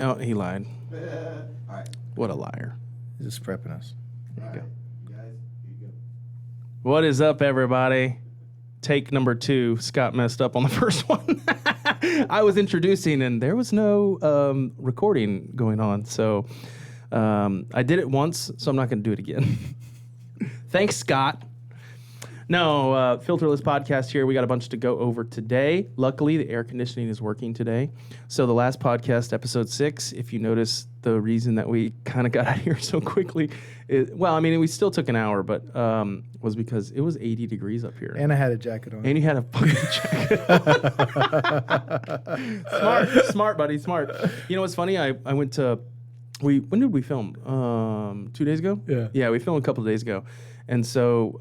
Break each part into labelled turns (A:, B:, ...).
A: Oh, he lied.
B: All right.
A: What a liar.
C: He's just prepping us.
A: There you go.
B: You guys, here you go.
A: What is up, everybody? Take number 2. Scott messed up on the first one. I was introducing, and there was no recording going on. So I did it once, so I'm not going to do it again. Thanks, Scott. No, Filterless Podcast here. We got a bunch to go over today. Luckily, the air conditioning is working today. So the last podcast, episode 6, if you notice the reason that we kind of got out of here so quickly, we still took an hour, but was because it was 80 degrees up here.
C: And I had a jacket on.
A: And you had a fucking jacket. Smart, buddy, smart. You know what's funny? I went to, when did we film? 2 days ago?
C: Yeah.
A: Yeah, we filmed a couple of days ago. And so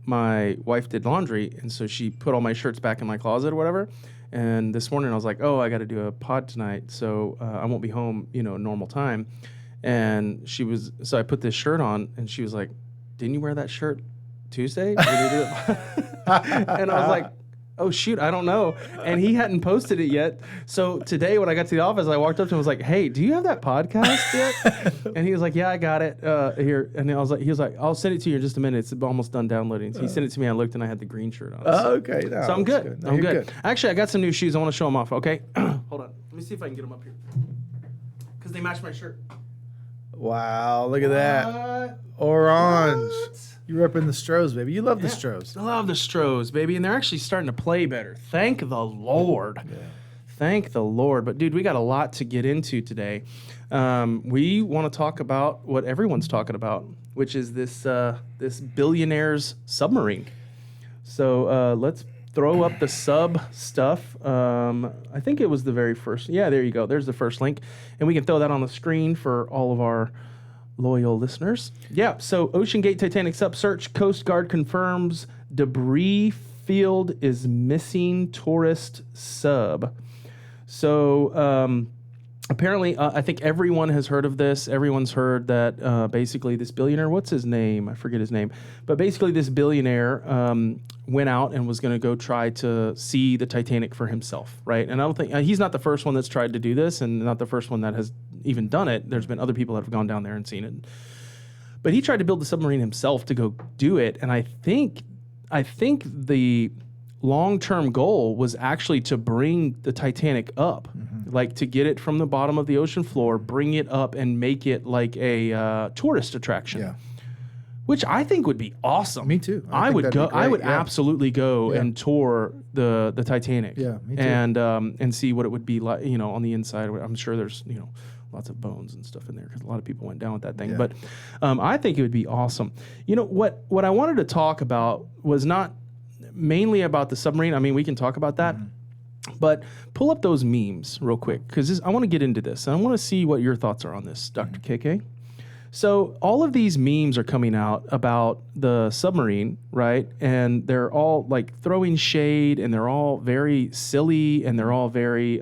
A: my wife did laundry, and so she put all my shirts back in my closet or whatever. And this morning I was like, oh, I got to do a pod tonight, so I won't be home, normal time. And so I put this shirt on, and she was like, didn't you wear that shirt Tuesday? And I was like, oh, shoot, I don't know. And he hadn't posted it yet. So today when I got to the office, I walked up to him and was like, hey, do you have that podcast yet? And he was like, yeah, I got it here. And he was like, I'll send it to you in just a minute. It's almost done downloading. So he sent it to me. I looked, and I had the green shirt on.
C: Oh, okay. No,
A: so I'm good.
C: No,
A: I'm good. Actually, I got some new shoes. I want to show them off, okay? Hold on. Let me see if I can get them up here. Because they match my shirt.
C: Wow, look at that. Orange.
A: What?
C: You're repping the Stros, baby. You love the Stros.
A: I love the Stros, baby. And they're actually starting to play better. Thank the Lord. Yeah. Thank the Lord. But, dude, we got a lot to get into today. We want to talk about what everyone's talking about, which is this billionaire's submarine. So let's throw up the sub stuff. I think it was the very first. Yeah, there you go. There's the first link. And we can throw that on the screen for all of our loyal listeners. Yeah, so Ocean Gate Titanic sub search. Coast Guard confirms debris field is missing tourist sub. So apparently, I think everyone has heard of this. Everyone's heard that basically this billionaire, what's his name? I forget his name. But basically this billionaire went out and was going to go try to see the Titanic for himself, right? And I don't think, he's not the first one that's tried to do this and not the first one that has even done it. There's been other people that have gone down there and seen it. But he tried to build the submarine himself to go do it. And I think the long-term goal was actually to bring the Titanic up, like to get it from the bottom of the ocean floor, bring it up and make it like a tourist attraction. Yeah. Which I think would be awesome.
C: Me too.
A: I would go. I would absolutely go and tour the Titanic. Yeah, me too. And see what it would be like, on the inside. I'm sure there's, lots of bones and stuff in there because a lot of people went down with that thing. Yeah. But I think it would be awesome. What I wanted to talk about was not mainly about the submarine. I mean, we can talk about that. But pull up those memes real quick because I want to get into this. And I want to see what your thoughts are on this, Dr. KK. So all of these memes are coming out about the submarine, right? And they're all like throwing shade, and they're all very silly, and they're all very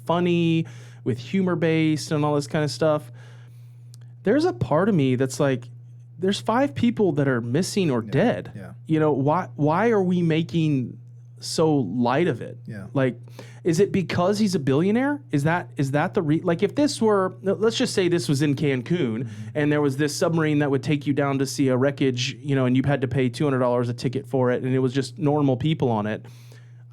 A: funny with humor based and all this kind of stuff. There's a part of me that's like, there's 5 people that are missing or dead. Yeah. Why are we making so light of it? Yeah. Like, is it because he's a billionaire? Is that like if this were, let's just say this was in Cancun and there was this submarine that would take you down to see a wreckage, and you had to pay $200 a ticket for it, and it was just normal people on it.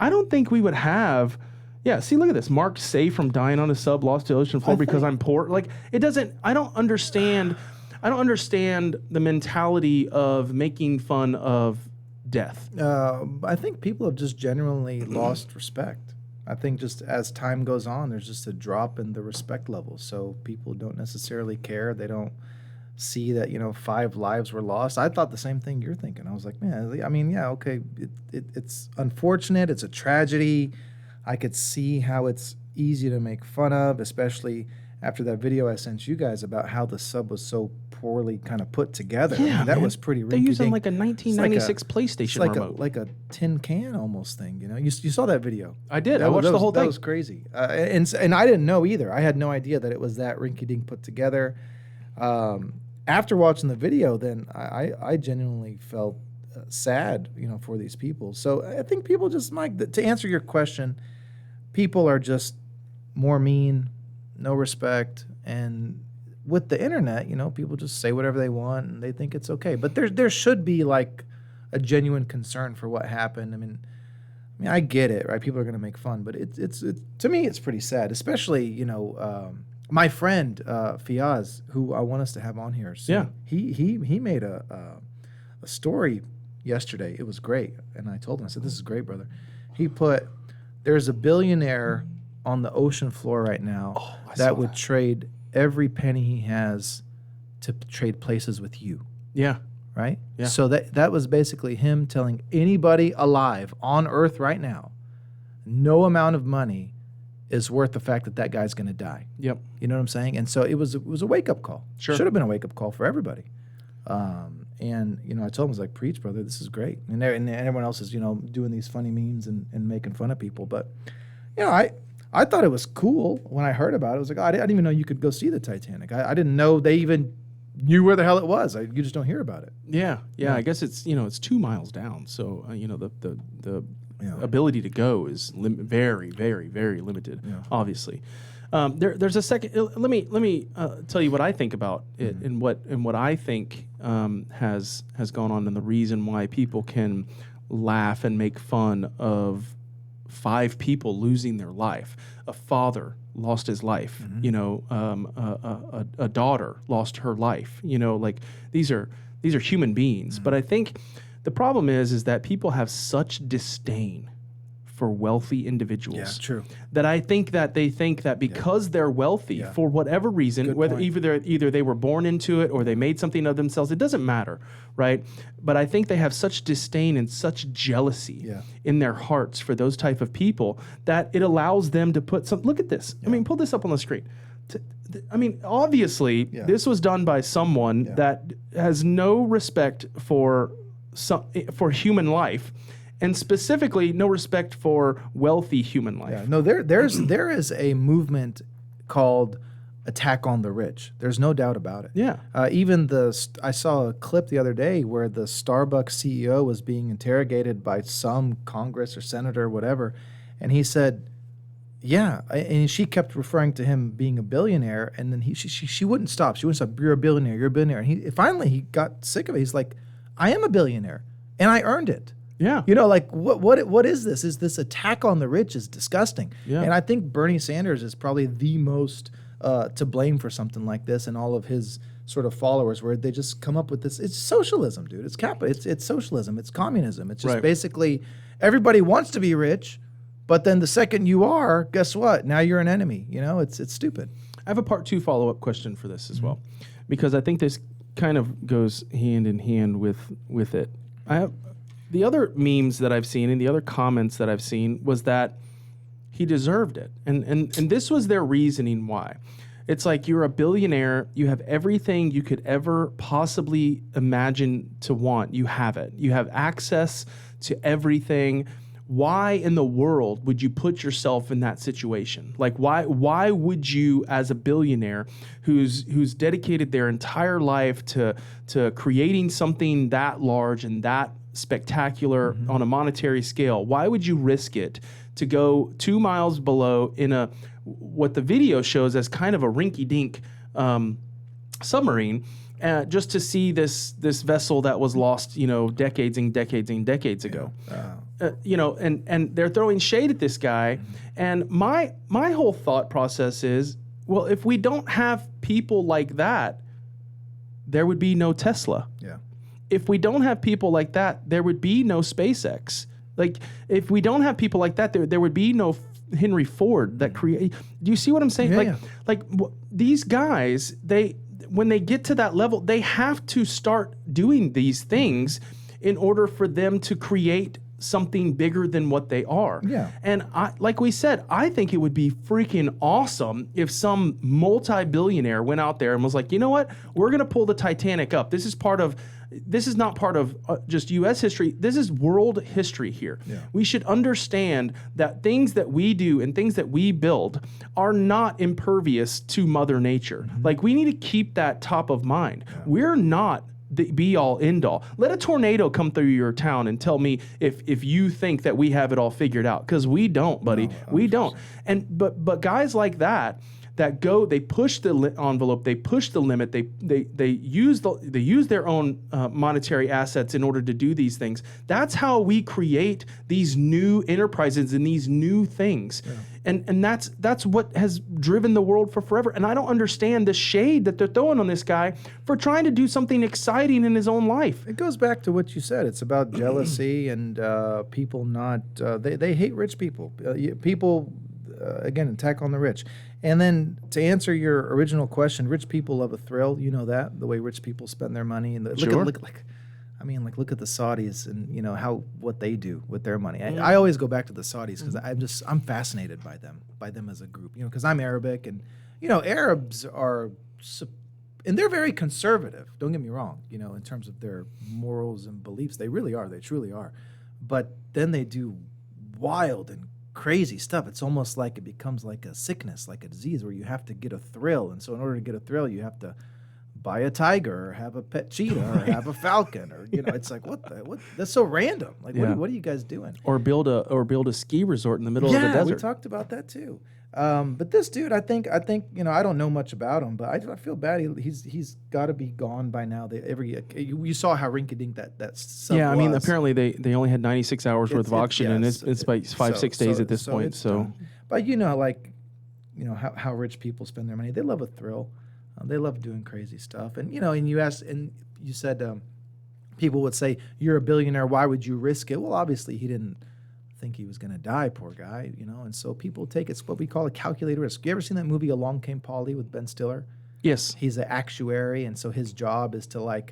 A: I don't think we would have. Yeah, see, look at this. Mark safe from dying on a sub, lost to ocean floor because I'm poor. Like, it doesn't. I don't understand the mentality of making fun of death.
C: I think people have just genuinely lost respect. I think just as time goes on, there's just a drop in the respect level. So people don't necessarily care. They don't see that, 5 lives were lost. I thought the same thing you're thinking. I was like, man, I mean, yeah, okay. It's unfortunate. It's a tragedy. I could see how it's easy to make fun of, especially after that video I sent you guys about how the sub was so poorly kind of put together.
A: Yeah,
C: I mean, that was pretty rinky-dink.
A: They're using like a 1996 PlayStation remote.
C: Like a tin can almost thing, You saw that video.
A: I did. I watched the whole thing.
C: That was crazy. And I didn't know either. I had no idea that it was that rinky-dink put together. After watching the video, then I genuinely felt sad, for these people. So I think people just, Mike, to answer your question, people are just more mean, no respect, and with the internet, people just say whatever they want and they think it's okay. But there should be like a genuine concern for what happened. I mean, I get it, right? People are going to make fun, but it's to me, it's pretty sad, especially, my friend, Fiaz, who I want us to have on here soon. Yeah. He made a story yesterday. It was great. And I told him, I said, this is great, brother. He put, there's a billionaire on the ocean floor right now that would trade every penny he has to trade places with you.
A: Yeah.
C: Right?
A: Yeah.
C: So that was basically him telling anybody alive on Earth right now, no amount of money is worth the fact that guy's going to die.
A: Yep.
C: You know what I'm saying? And so it was a wake-up call.
A: Sure.
C: Should have been a wake-up call for everybody. And, I told him, I was like, preach, brother, this is great. And everyone else is, doing these funny memes and making fun of people. But, I thought it was cool when I heard about it. I was like, I didn't even know you could go see the Titanic. I didn't know they even knew where the hell it was. You just don't hear about it.
A: Yeah. I guess it's it's 2 miles down, so the ability to go is very, very, very limited. Yeah. Obviously, there's a second. Let me tell you what I think about it and what I think has gone on, and the reason why people can laugh and make fun of 5 people losing their life. A father lost his life. A daughter lost her life. Like these are human beings. But I think the problem is that people have such disdain for wealthy individuals.
C: Yeah, true.
A: That I think that they think that because they're wealthy for whatever reason,
C: Good
A: whether
C: point.
A: either they were born into it or they made something of themselves, it doesn't matter, right? But I think they have such disdain and such jealousy in their hearts for those type of people that it allows them to put some. Look at this. I mean, pull this up on the screen. Obviously, this was done by someone that has no respect for human life. And specifically, no respect for wealthy human life.
C: Yeah, no, there is a movement called Attack on the Rich. There's no doubt about it.
A: Yeah.
C: I saw a clip the other day where the Starbucks CEO was being interrogated by some Congress or senator or whatever, and he said, "Yeah," and she kept referring to him being a billionaire, and then she wouldn't stop. She wouldn't stop. You're a billionaire. You're a billionaire. And finally he got sick of it. He's like, "I am a billionaire, and I earned it."
A: Yeah.
C: Like what is this? Is this attack on the rich is disgusting. Yeah. And I think Bernie Sanders is probably the most to blame for something like this, and all of his sort of followers, where they just come up with this. It's socialism, dude. It's socialism. It's communism. It's just basically everybody wants to be rich, but then the second you are, guess what? Now you're an enemy. It's stupid.
A: I have a part 2 follow-up question for this as well, because I think this kind of goes hand in hand with it. The other memes that I've seen and the other comments that I've seen was that he deserved it. And this was their reasoning why. It's like, you're a billionaire. You have everything you could ever possibly imagine to want. You have it. You have access to everything. Why in the world would you put yourself in that situation? Like, why would you, as a billionaire who's dedicated their entire life to creating something that large and that spectacular on a monetary scale, why would you risk it to go 2 miles below in what the video shows as kind of a rinky-dink submarine, just to see this vessel that was lost, decades and decades and decades ago? And they're throwing shade at this guy. And my whole thought process is, well, if we don't have people like that, there would be no Tesla.
C: Yeah.
A: If we don't have people like that, there would be no SpaceX. Like, if we don't have people like that, there would be no Henry Ford that create. Do you see what I'm saying?
C: Yeah,
A: these guys, when they get to that level, they have to start doing these things in order for them to create something bigger than what they are.
C: Yeah.
A: And like we said, I think it would be freaking awesome if some multi-billionaire went out there and was like, you know what? We're going to pull the Titanic up. This is not part of just U.S. history. This is world history here. Yeah. We should understand that things that we do and things that we build are not impervious to Mother Nature. Like, we need to keep that top of mind. Yeah. We're not the be-all, end-all. Let a tornado come through your town and tell me if you think that we have it all figured out, because we don't, buddy. No, we don't. But guys like that that they push the envelope, they push the limit, they use their own monetary assets in order to do these things. That's how we create these new enterprises and these new things. Yeah. And that's what has driven the world for forever. And I don't understand the shade that they're throwing on this guy for trying to do something exciting in his own life.
C: It goes back to what you said. It's about jealousy and people not they hate rich people. People again, attack on the rich. And then to answer your original question, rich people love a thrill. You know that, the way rich people spend their money. And look at the Saudis and what they do with their money. I always go back to the Saudis because I'm fascinated by them as a group. Because I'm Arabic and Arabs are and they're very conservative. Don't get me wrong. In terms of their morals and beliefs, they really are. They truly are. But then they do wild and crazy stuff. It's almost like it becomes like a sickness, like a disease, where you have to get a thrill. And so in order to get a thrill, you have to buy a tiger or have a pet cheetah or have a falcon or it's like what that's so random. Like what are you guys doing?
A: Or build a ski resort in the middle of the desert.
C: Yeah, we talked about that too. But this dude, I think I don't know much about him, but I feel bad. He's got to be gone by now. You saw how rinky-dink that sub was.
A: I mean, apparently they only had 96 hours worth of oxygen, and it's like 5-6 days at this point. So,
C: but how rich people spend their money. They love a thrill. They love doing crazy stuff. And and you said people would say, "You're a billionaire. Why would you risk it?" Well, obviously he didn't think he was going to die, poor guy, and so people it's what we call a calculated risk. You ever seen that movie Along Came Polly with Ben Stiller?
A: Yes.
C: He's an actuary, and so his job is to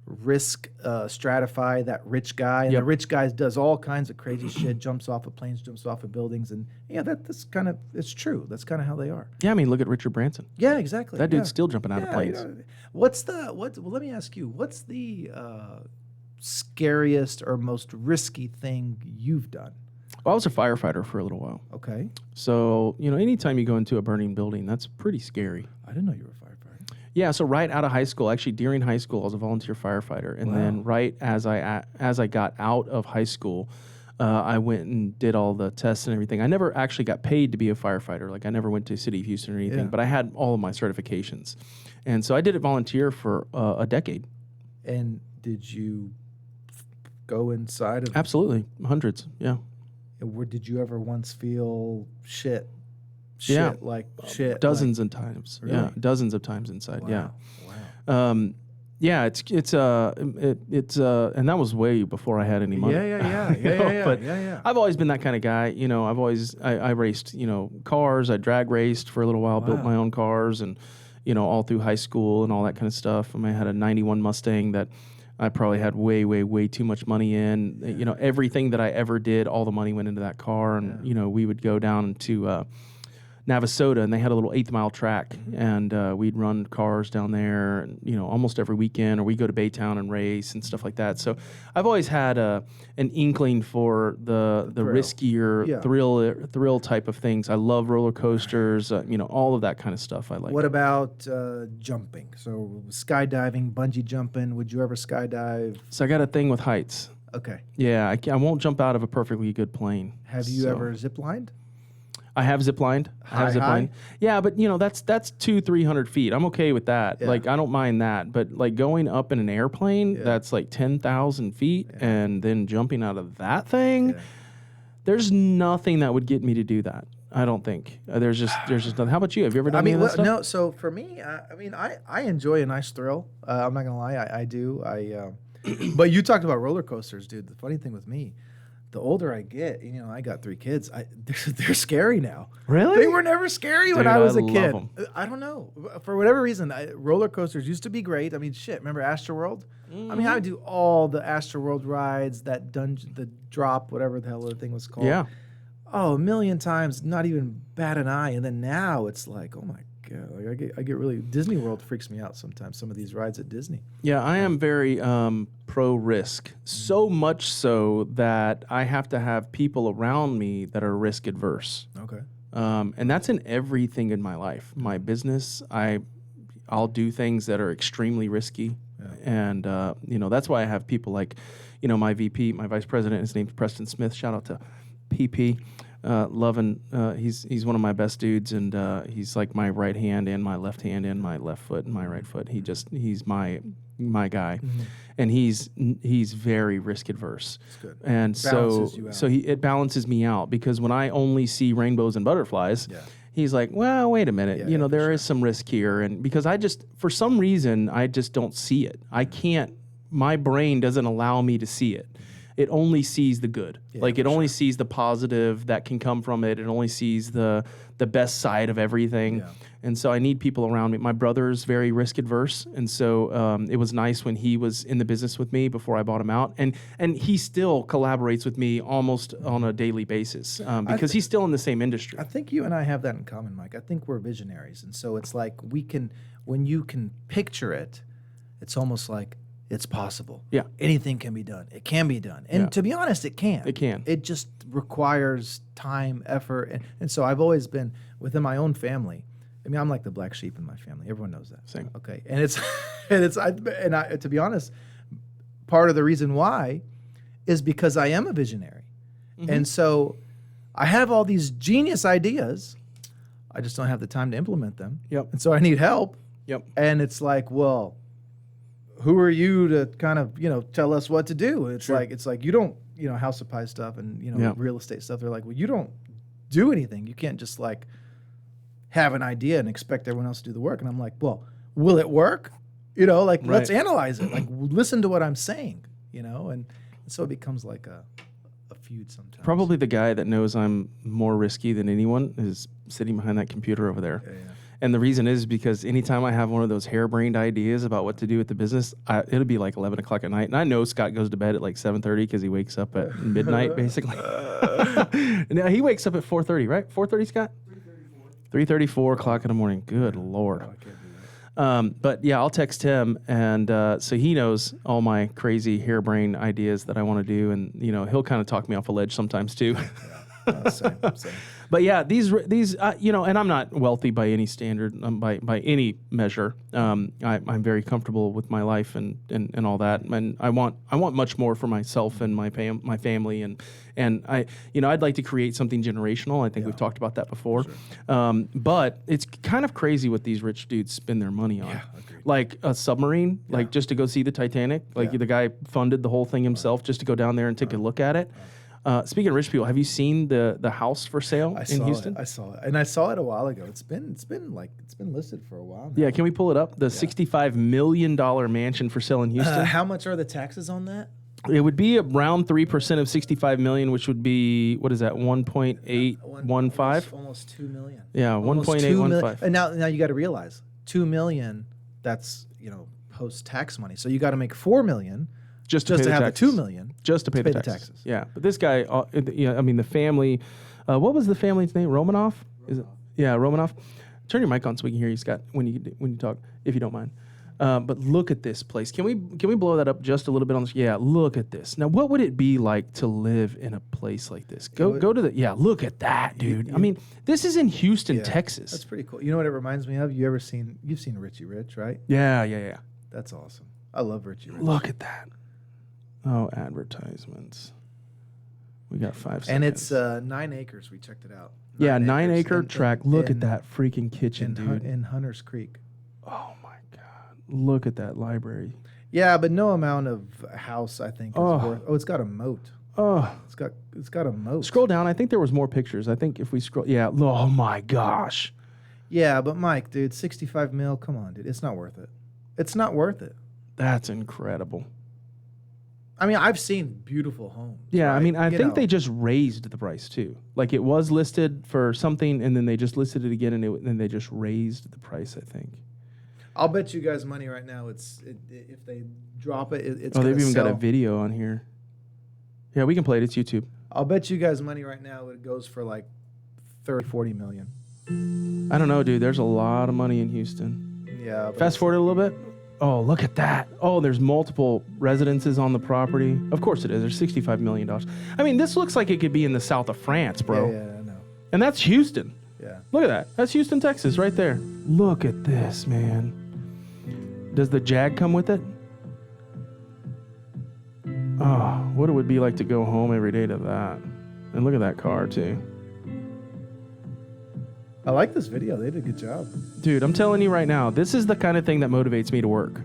C: risk stratify that rich guy, and the rich guy does all kinds of crazy shit, jumps off of planes, jumps off of buildings, and that's kind of, it's true. That's kind of how they are.
A: Yeah, I mean, look at Richard Branson.
C: Yeah, exactly.
A: That dude's still jumping out of planes.
C: Well, let me ask you, what's the scariest or most risky thing you've done?
A: Well, I was a firefighter for a little while.
C: Okay.
A: So, anytime you go into a burning building, that's pretty scary.
C: I didn't know you were a firefighter.
A: Yeah, so right out of high school, actually during high school, I was a volunteer firefighter. And then right as I got out of high school, I went and did all the tests and everything. I never actually got paid to be a firefighter. Like, I never went to City of Houston or anything, but I had all of my certifications. And so I did it volunteer for a decade.
C: And did you go inside of...
A: Absolutely. Hundreds, yeah.
C: Did you ever once feel shit?
A: Dozens of times.
C: Really?
A: Yeah, dozens of times inside.
C: Wow.
A: Yeah. Yeah, it's and that was way before I had any money.
C: Yeah.
A: I've always been that kind of guy. I raced, cars. I drag raced for a little while, built my own cars, and all through high school and all that kind of stuff. I had a '91 Mustang that I probably had way too much money in. Yeah. Everything that I ever did, all the money went into that car. And, we would go down to Navasota, and they had a little 8th Mile track. And we'd run cars down there, and, almost every weekend. Or we'd go to Baytown and race and stuff like that. So I've always had an inkling for the riskier thrill type of things. I love roller coasters, all of that kind of stuff I like.
C: What about jumping? So skydiving, bungee jumping. Would you ever skydive?
A: So I got a thing with heights.
C: Okay.
A: Yeah, I won't jump out of a perfectly good plane.
C: Have you ever zip-lined?
A: I have zip-lined.
C: High?
A: Yeah, but that's 200-300 feet. I'm okay with that. Yeah. Like, I don't mind that. But like going up in an airplane that's like 10,000 feet and then jumping out of that thing, there's nothing that would get me to do that. I don't think. There's just nothing. How about you? Have you ever done any of that stuff?
C: No. So for me, I enjoy a nice thrill. I'm not gonna lie, I do. But you talked about roller coasters, dude. The funny thing with me, the older I get, I got 3 kids. They're scary now.
A: Really?
C: They were never scary when I was a kid.
A: Them.
C: I don't know. For whatever reason, roller coasters used to be great. Remember Astroworld? Mm-hmm. I would do all the Astroworld rides, that dungeon, the drop, whatever the hell the thing was called.
A: Yeah.
C: Oh, a million times, not even bat an eye. And then now it's like, oh my God, like I get really, Disney World freaks me out sometimes, some of these rides at Disney.
A: Yeah, I am very pro risk, so much so that I have to have people around me that are risk adverse.
C: Okay.
A: And that's in everything in my life. My business, I'll do things that are extremely risky. Yeah. And, that's why I have people like, my VP, my vice president, his name's Preston Smith. Shout out to PP. loving. He's one of my best dudes, and he's like my right hand and my left hand and my left foot and my right foot. He's my guy, and he's very risk adverse. That's good. And it balances me out, because when I only see rainbows and butterflies. Yeah. He's like, well, wait a minute. There is some risk here. And because for some reason, I just don't see it. I can't, my brain doesn't allow me to see it. It only sees the good. It only sees the positive that can come from it. It only sees the best side of everything. Yeah. And so I need people around me. My brother's very risk adverse. And so it was nice when he was in the business with me before I bought him out. And he still collaborates with me almost on a daily basis because he's still in the same industry.
C: I think you and I have that in common, Mike. I think we're visionaries. And so it's like when you can picture it, it's almost like it's possible.
A: Yeah.
C: Anything can be done. It can be done. And to be honest, it can.
A: It can.
C: It just requires time, effort. And so I've always been within my own family. I mean, I'm like the black sheep in my family. Everyone knows that.
A: Same.
C: Okay. And to be honest, part of the reason why is because I am a visionary. Mm-hmm. And so I have all these genius ideas. I just don't have the time to implement them.
A: Yep.
C: And so I need help.
A: Yep.
C: And it's like, well, who are you to kind of, tell us what to do? It's sure. It's like you don't, house supply stuff and, real estate stuff. They're like, well, you don't do anything. You can't just have an idea and expect everyone else to do the work. And I'm like, well, will it work?
A: Right.
C: Let's analyze it. Listen to what I'm saying, and so it becomes like a feud sometimes.
A: Probably the guy that knows I'm more risky than anyone is sitting behind that computer over there.
C: Yeah.
A: And the reason is because anytime I have one of those harebrained ideas about what to do with the business, it'll be like 11 o'clock at night. And I know Scott goes to bed at 7:30 because he wakes up at midnight, basically. Now, he wakes up at 4:30, right? 4:30, Scott? 3:34 o'clock in the morning. Good Lord. But yeah, I'll text him, and so he knows all my crazy harebrained ideas that I want to do, and he'll kind of talk me off a ledge sometimes too.
C: Same.
A: But yeah, these and I'm not wealthy by any standard, by any measure. I'm very comfortable with my life and all that, and I want much more for myself and my family, and I'd like to create something generational. I think we've talked about that before. Sure. But it's kind of crazy what these rich dudes spend their money on.
C: Yeah, agreed.
A: Like a submarine, just to go see the Titanic. The guy funded the whole thing himself just to go down there and take a look at it. Speaking of rich people, have you seen the house for sale in Houston?
C: I saw it, and I saw it a while ago. It's been listed for a while now.
A: Yeah, can we pull it up? The $65 million mansion for sale in Houston.
C: How much are the taxes on that?
A: It would be around 3% of $65 million, which would be, what is that, 1.815?
C: Almost $2 million.
A: Yeah, 1.815.
C: And now you got to realize, $2 million. That's post tax money. So you got to make $4 million. Just to have the $2 million.
A: Just to pay the taxes. Yeah, but this guy, the family, what was the family's name? Romanoff? Is it? Yeah, Romanoff. Turn your mic on so we can hear you, Scott, when you talk, if you don't mind. But look at this place. Can we blow that up just a little bit on this? Yeah, look at this. Now, what would it be like to live in a place like this? Go to the. Yeah, look at that, dude. This is in Houston, Texas.
C: That's pretty cool. You know what it reminds me of? You've seen Richie Rich, right?
A: Yeah.
C: That's awesome. I love Richie Rich.
A: Look at that. Oh, advertisements. We got 5 seconds.
C: And it's 9 acres. We checked it out.
A: 9 acre tract. Look at that freaking kitchen, dude.
C: In Hunters Creek.
A: Oh, my God. Look at that library.
C: Yeah, but no amount of house, I think, is worth. Oh, it's got a moat.
A: Oh.
C: It's got a moat.
A: Scroll down. I think there was more pictures. I think if we scroll. Yeah. Oh, my gosh.
C: Yeah, but Mike, dude, 65 mil. Come on, dude. It's not worth it. It's not worth it.
A: That's incredible.
C: I've seen beautiful homes.
A: Yeah,
C: right?
A: I think they just raised the price too. Like it was listed for something, and then they just listed it again, and then they just raised the price, I think.
C: I'll bet you guys money right now. If they drop it, it's.
A: Oh, they've even got a video on here. Yeah, we can play it. It's YouTube.
C: I'll bet you guys money right now. It goes for like 30, 40 million.
A: I don't know, dude. There's a lot of money in Houston.
C: Yeah.
A: Fast forward a little bit. Oh, look at that. Oh, there's multiple residences on the property. Of course it is. There's $65 million. This looks like it could be in the south of France, bro.
C: Yeah, I know.
A: And that's Houston.
C: Yeah.
A: Look at that. That's Houston, Texas, right there. Look at this, man. Does the Jag come with it? Oh, what it would be like to go home every day to that. And look at that car, too.
C: I like this video. They did a good job.
A: Dude, I'm telling you right now, this is the kind of thing that motivates me to work.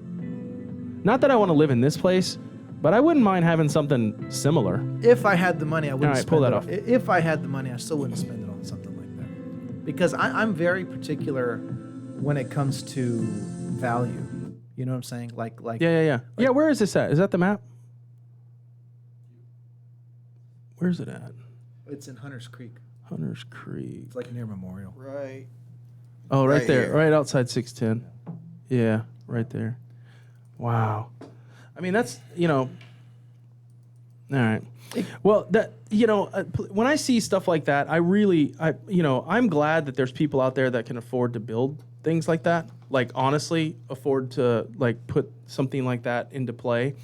A: Not that I want to live in this place, but I wouldn't mind having something similar.
C: If I had the money, I wouldn't
A: All right,
C: spend
A: pull that
C: it
A: off.
C: If I had the money, I still wouldn't spend it on something like that. Because I'm very particular when it comes to value. You know what I'm saying? Like.
A: Yeah. Yeah, where is this at? Is that the map? Where's it at?
C: It's in Hunters Creek.
A: Hunters Creek.
C: It's like near Memorial.
B: Right.
A: Oh, right there.
B: Here.
A: Right outside 610. Yeah, right there. Wow. I mean, that's, all right. Well, when I see stuff like that, I'm glad that there's people out there that can afford to build things like that. Like, honestly, afford to, like, put something like that into play.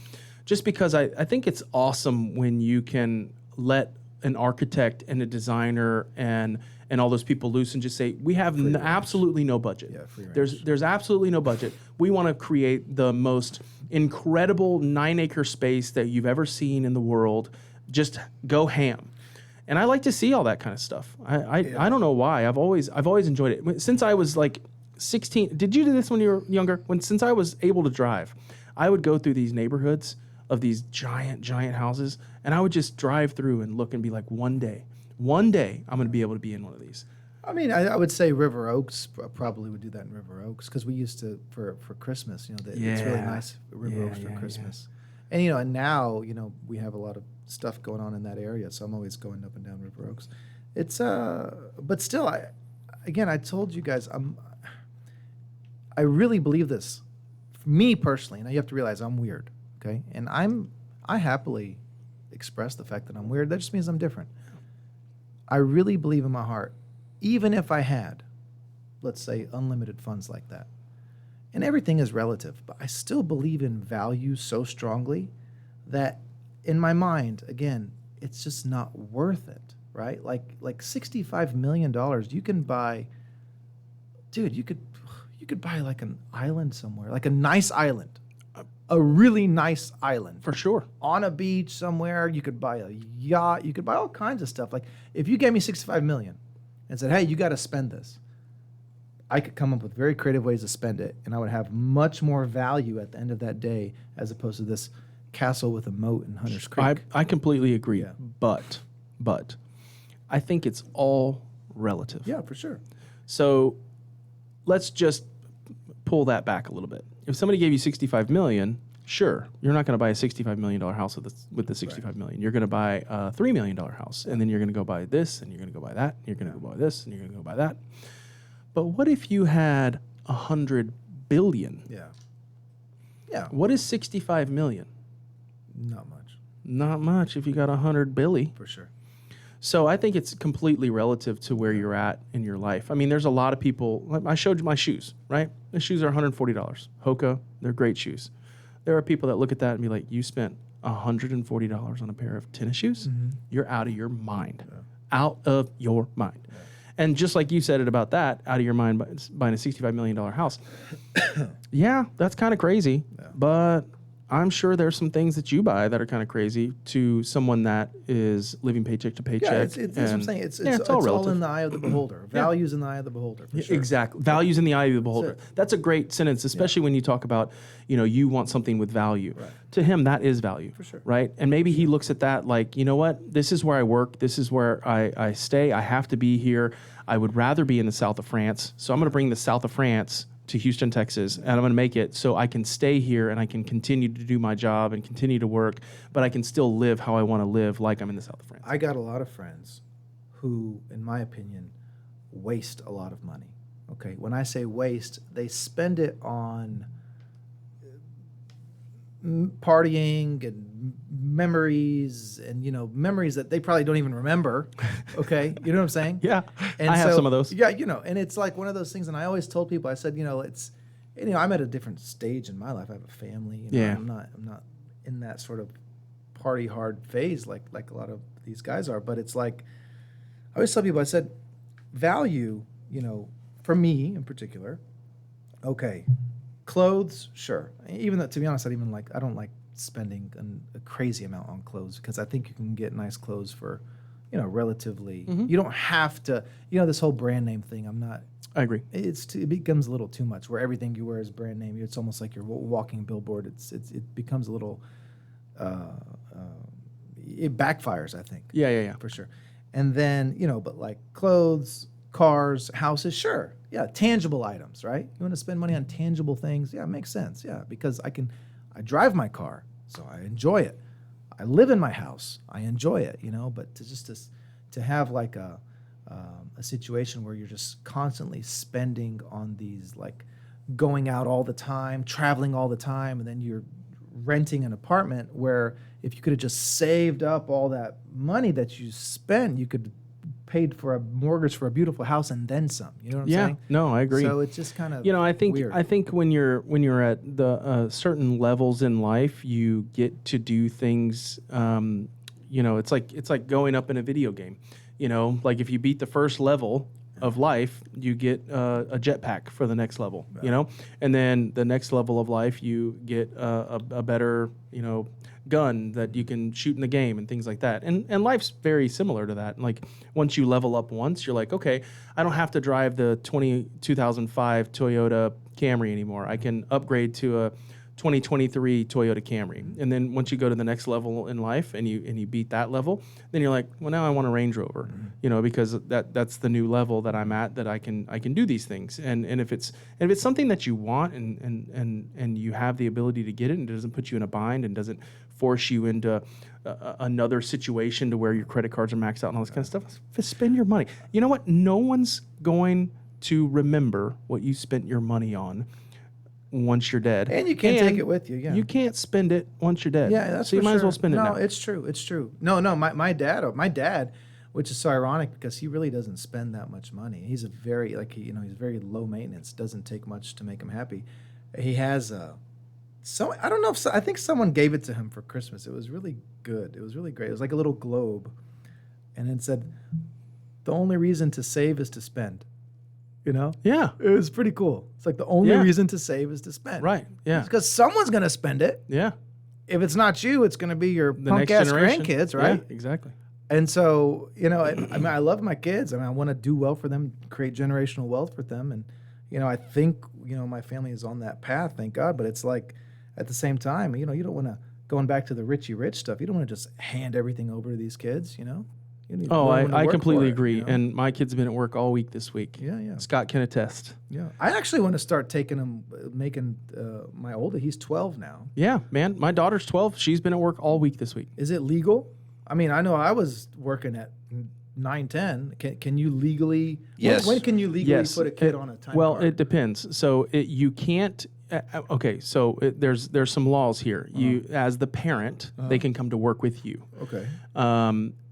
A: Just because I think it's awesome when you can let an architect and a designer and all those people loose and just say, we have absolutely no budget.
C: Yeah, free range.
A: There's absolutely no budget. We want to create the most incredible 9-acre space that you've ever seen in the world. Just go ham. And I like to see all that kind of stuff. I don't know why. I've always enjoyed it. Since I was like 16, did you do this when you were younger? Since I was able to drive, I would go through these neighborhoods of these giant houses, and I would just drive through and look and be like, one day I'm going to be able to be in one of these.
C: I mean, I would say River Oaks probably would do that in River Oaks because we used to for Christmas. It's really nice River Oaks for Christmas, and and now we have a lot of stuff going on in that area, so I'm always going up and down River Oaks. It's but still, I told you guys, I really believe this. For me personally, now you have to realize I'm weird, okay, and I happily express the fact that I'm weird. That just means I'm different. I really believe in my heart. Even if I had, let's say, unlimited funds like that, and everything is relative, but I still believe in value so strongly that in my mind, again, it's just not worth it, right? Like $65 million, you can buy, dude, you could buy like an island somewhere, like a nice island, a really nice island.
A: For sure.
C: On a beach somewhere, you could buy a yacht, you could buy all kinds of stuff. Like if you gave me $65 million, and said, hey, you got to spend this, I could come up with very creative ways to spend it, and I would have much more value at the end of that day as opposed to this castle with a moat in Hunters Creek.
A: I completely agree, but I think it's all relative.
C: Yeah, for sure.
A: So let's just pull that back a little bit. If somebody gave you $65 million, sure, you're not going to buy a $65 million house with the $65 million. You're going to buy a $3 million house, and then you're going to go buy this, and you're going to go buy that, and you're going to go buy this, and you're going to go buy that. But what if you had $100 billion?
C: Yeah.
A: What is $65 million?
C: Not much.
A: Not much if you got $100 billion.
C: For sure.
A: So I think it's completely relative to where you're at in your life. I mean, there's a lot of people. I showed you my shoes, right? The shoes are $140. Hoka, they're great shoes. There are people that look at that and be like, you spent $140 on a pair of tennis shoes? Mm-hmm. You're out of your mind. Yeah. Out of your mind. Yeah. And just like you said it about that, out of your mind buying a $65 million house. Yeah, that's kind of crazy. Yeah. But I'm sure there's some things that you buy that are kind of crazy to someone that is living paycheck to paycheck.
C: Yeah, that's what I'm saying. It's all in the eye of the beholder. Values in the eye of the beholder. For sure.
A: Exactly. Values in the eye of the beholder. That's a great sentence, especially when you talk about, you want something with value. Right. To him, that is value. For sure. Right? And maybe he looks at that like, you know what? This is where I work. This is where I stay. I have to be here. I would rather be in the south of France. So I'm going to bring the south of France to Houston, Texas, and I'm going to make it so I can stay here and I can continue to do my job and continue to work, but I can still live how I want to live like I'm in the south of France.
C: I got a lot of friends who, in my opinion, waste a lot of money. Okay, when I say waste, they spend it on partying and memories and, memories that they probably don't even remember. Okay, you know what I'm saying?
A: Yeah, and I have some of those.
C: Yeah, and it's like one of those things. And I always told people, I said, it's, I'm at a different stage in my life. I have a family. I'm not in that sort of party hard phase like a lot of these guys are. But it's like, I always tell people, I said, value, for me in particular, okay, clothes, sure. Even though, to be honest, I don't like spending a crazy amount on clothes because I think you can get nice clothes for, relatively. You don't have to, this whole brand name thing.
A: I agree.
C: It becomes a little too much where everything you wear is brand name. It's almost like you're walking billboard. It becomes a little, it backfires, I think.
A: Yeah.
C: For sure. And then, but like clothes, cars, houses, sure. Yeah, tangible items, right? You want to spend money on tangible things? Yeah, it makes sense. Yeah, because I drive my car, so I enjoy it. I live in my house, I enjoy it, but to have like a situation where you're just constantly spending on these, like going out all the time, traveling all the time, and then you're renting an apartment where if you could have just saved up all that money that you spent, you could paid for a mortgage for a beautiful house and then some. You know what I'm saying?
A: No, I agree.
C: So it's just kind of
A: I think
C: weird.
A: I think when you're at the certain levels in life, you get to do things. It's like going up in a video game. Like if you beat the first level of life, you get a jetpack for the next level.
C: Right.
A: And then the next level of life, you get a better gun that you can shoot in the game and things like that. And life's very similar to that. Like once you level up once, you're like, okay, I don't have to drive the 2005 Toyota Camry anymore. I can upgrade to a 2023 Toyota Camry. And then once you go to the next level in life and you beat that level, then you're like, well, now I want a Range Rover, because that's the new level that I'm at, that I can do these things. And if it's something that you want and you have the ability to get it and it doesn't put you in a bind and doesn't force you into another situation to where your credit cards are maxed out and all this kind of stuff, spend your money. You know what? No one's going to remember what you spent your money on once you're dead.
C: And you can't take it with you. Yeah.
A: You can't spend it once you're dead.
C: Yeah, that's
A: so you might as well spend it now.
C: No, it's true. No, my dad, which is so ironic because he really doesn't spend that much money. He's he's very low maintenance. Doesn't take much to make him happy. He has I don't know if I think someone gave it to him for Christmas. It was really good. It was really great. It was like a little globe, and it said, "The only reason to save is to spend."
A: Yeah.
C: It was pretty cool. It's like the only reason to save is to spend.
A: Right. Yeah.
C: Because someone's going to spend it.
A: Yeah.
C: If it's not you, it's going to be your
A: The
C: punk
A: next
C: ass
A: generation.
C: grandkids, right?
A: Yeah, exactly.
C: And so, I love my kids. I want to do well for them, create generational wealth for them. And, I think, my family is on that path, thank God. But it's like, at the same time, you don't want to, going back to the Richie Rich stuff, you don't want to just hand everything over to these kids, You need to learn to
A: I
C: work
A: completely
C: for it,
A: agree. And my kids have been at work all week this week.
C: Yeah.
A: Scott can attest.
C: Yeah. I actually want to start taking them, making my older, he's 12 now.
A: Yeah, man. My daughter's 12. She's been at work all week this week.
C: Is it legal? I mean, I know I was working at 9, 10. Can you legally?
B: Yes.
C: When can you legally put a kid on a time card?
A: It depends. So you can't. Okay, so there's some laws here. You, as the parent, they can come to work with you.
C: Okay.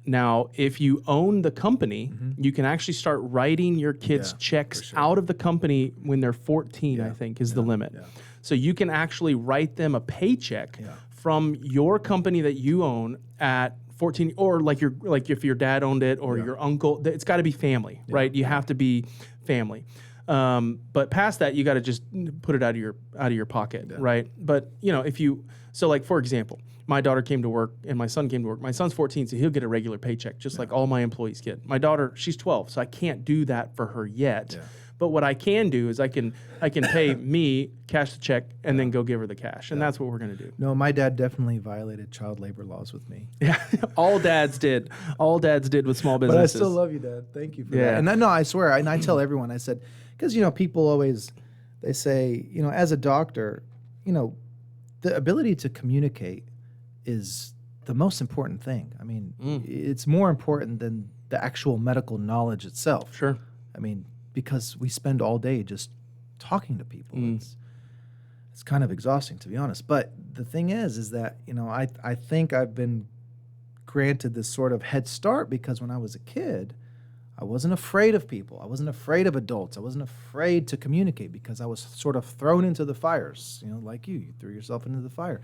A: Now, if you own the company, you can actually start writing your kids' checks out of the company when they're 14, I think, is the limit. Yeah. So you can actually write them a paycheck from your company that you own at 14, or like if your dad owned it or your uncle. It's got to be family, right? You have to be family. But past that, you got to just put it out of your pocket, right? But for example, my daughter came to work and my son came to work. My son's 14, so he'll get a regular paycheck, just like all my employees get. My daughter, she's 12, so I can't do that for her yet. Yeah. But what I can do is I can pay me, cash the check, and then go give her the cash, and that's what we're gonna do.
C: No, my dad definitely violated child labor laws with me.
A: Yeah, all dads did. All dads did with small businesses.
C: But I still love you, Dad. Thank you for that. And I swear, and I tell everyone, I said, because people always, they say, as a doctor, the ability to communicate is the most important thing. I mean, it's more important than the actual medical knowledge itself.
A: Sure.
C: I mean, because we spend all day just talking to people. It's kind of exhausting, to be honest. But the thing is that, I think I've been granted this sort of head start because when I was a kid, I wasn't afraid of people. I wasn't afraid of adults. I wasn't afraid to communicate because I was sort of thrown into the fires, like you threw yourself into the fire,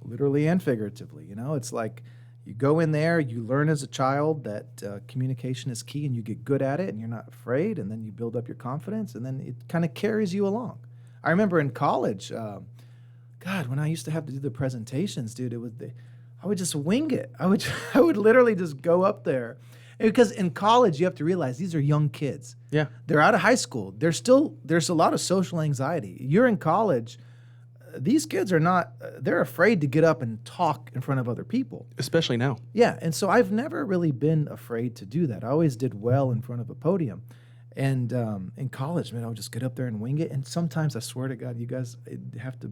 C: literally and figuratively. It's like you go in there, you learn as a child that communication is key and you get good at it and you're not afraid, and then you build up your confidence and then it kind of carries you along. I remember in college, when I used to have to do the presentations, dude, I would just wing it. I would literally just go up there. Because in college, you have to realize these are young kids.
A: Yeah.
C: They're out of high school. There's a lot of social anxiety. You're in college. These kids are not, they're afraid to get up and talk in front of other people.
A: Especially now.
C: Yeah. And so I've never really been afraid to do that. I always did well in front of a podium. And in college, man, I would just get up there and wing it. And sometimes, I swear to God, you guys have to,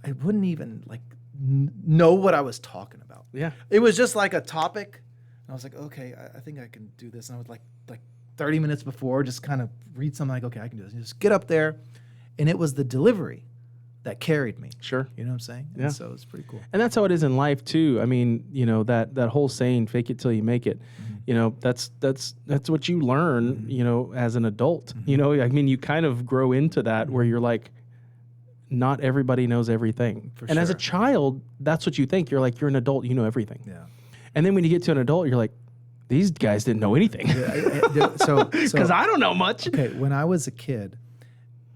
C: I wouldn't even like know what I was talking about.
A: Yeah.
C: It was just like a topic. And I was like, okay, I think I can do this. And I would like 30 minutes before just kind of read something like, okay, I can do this. And just get up there. And it was the delivery that carried me.
A: Sure.
C: You know what I'm saying?
A: Yeah.
C: And so it's pretty cool.
A: And that's how it is in life too. I mean, you know, that whole saying, fake it till you make it. Mm-hmm. You know, that's what you learn, mm-hmm. you know, as an adult. Mm-hmm. You know, I mean, you kind of grow into that where you're like, not everybody knows everything. And as a child, that's what you think. You're like, you're an adult, you know everything.
C: Yeah.
A: And then when you get to an adult, you're like, these guys didn't know anything.
C: So
A: because I don't know much.
C: Okay, when I was a kid,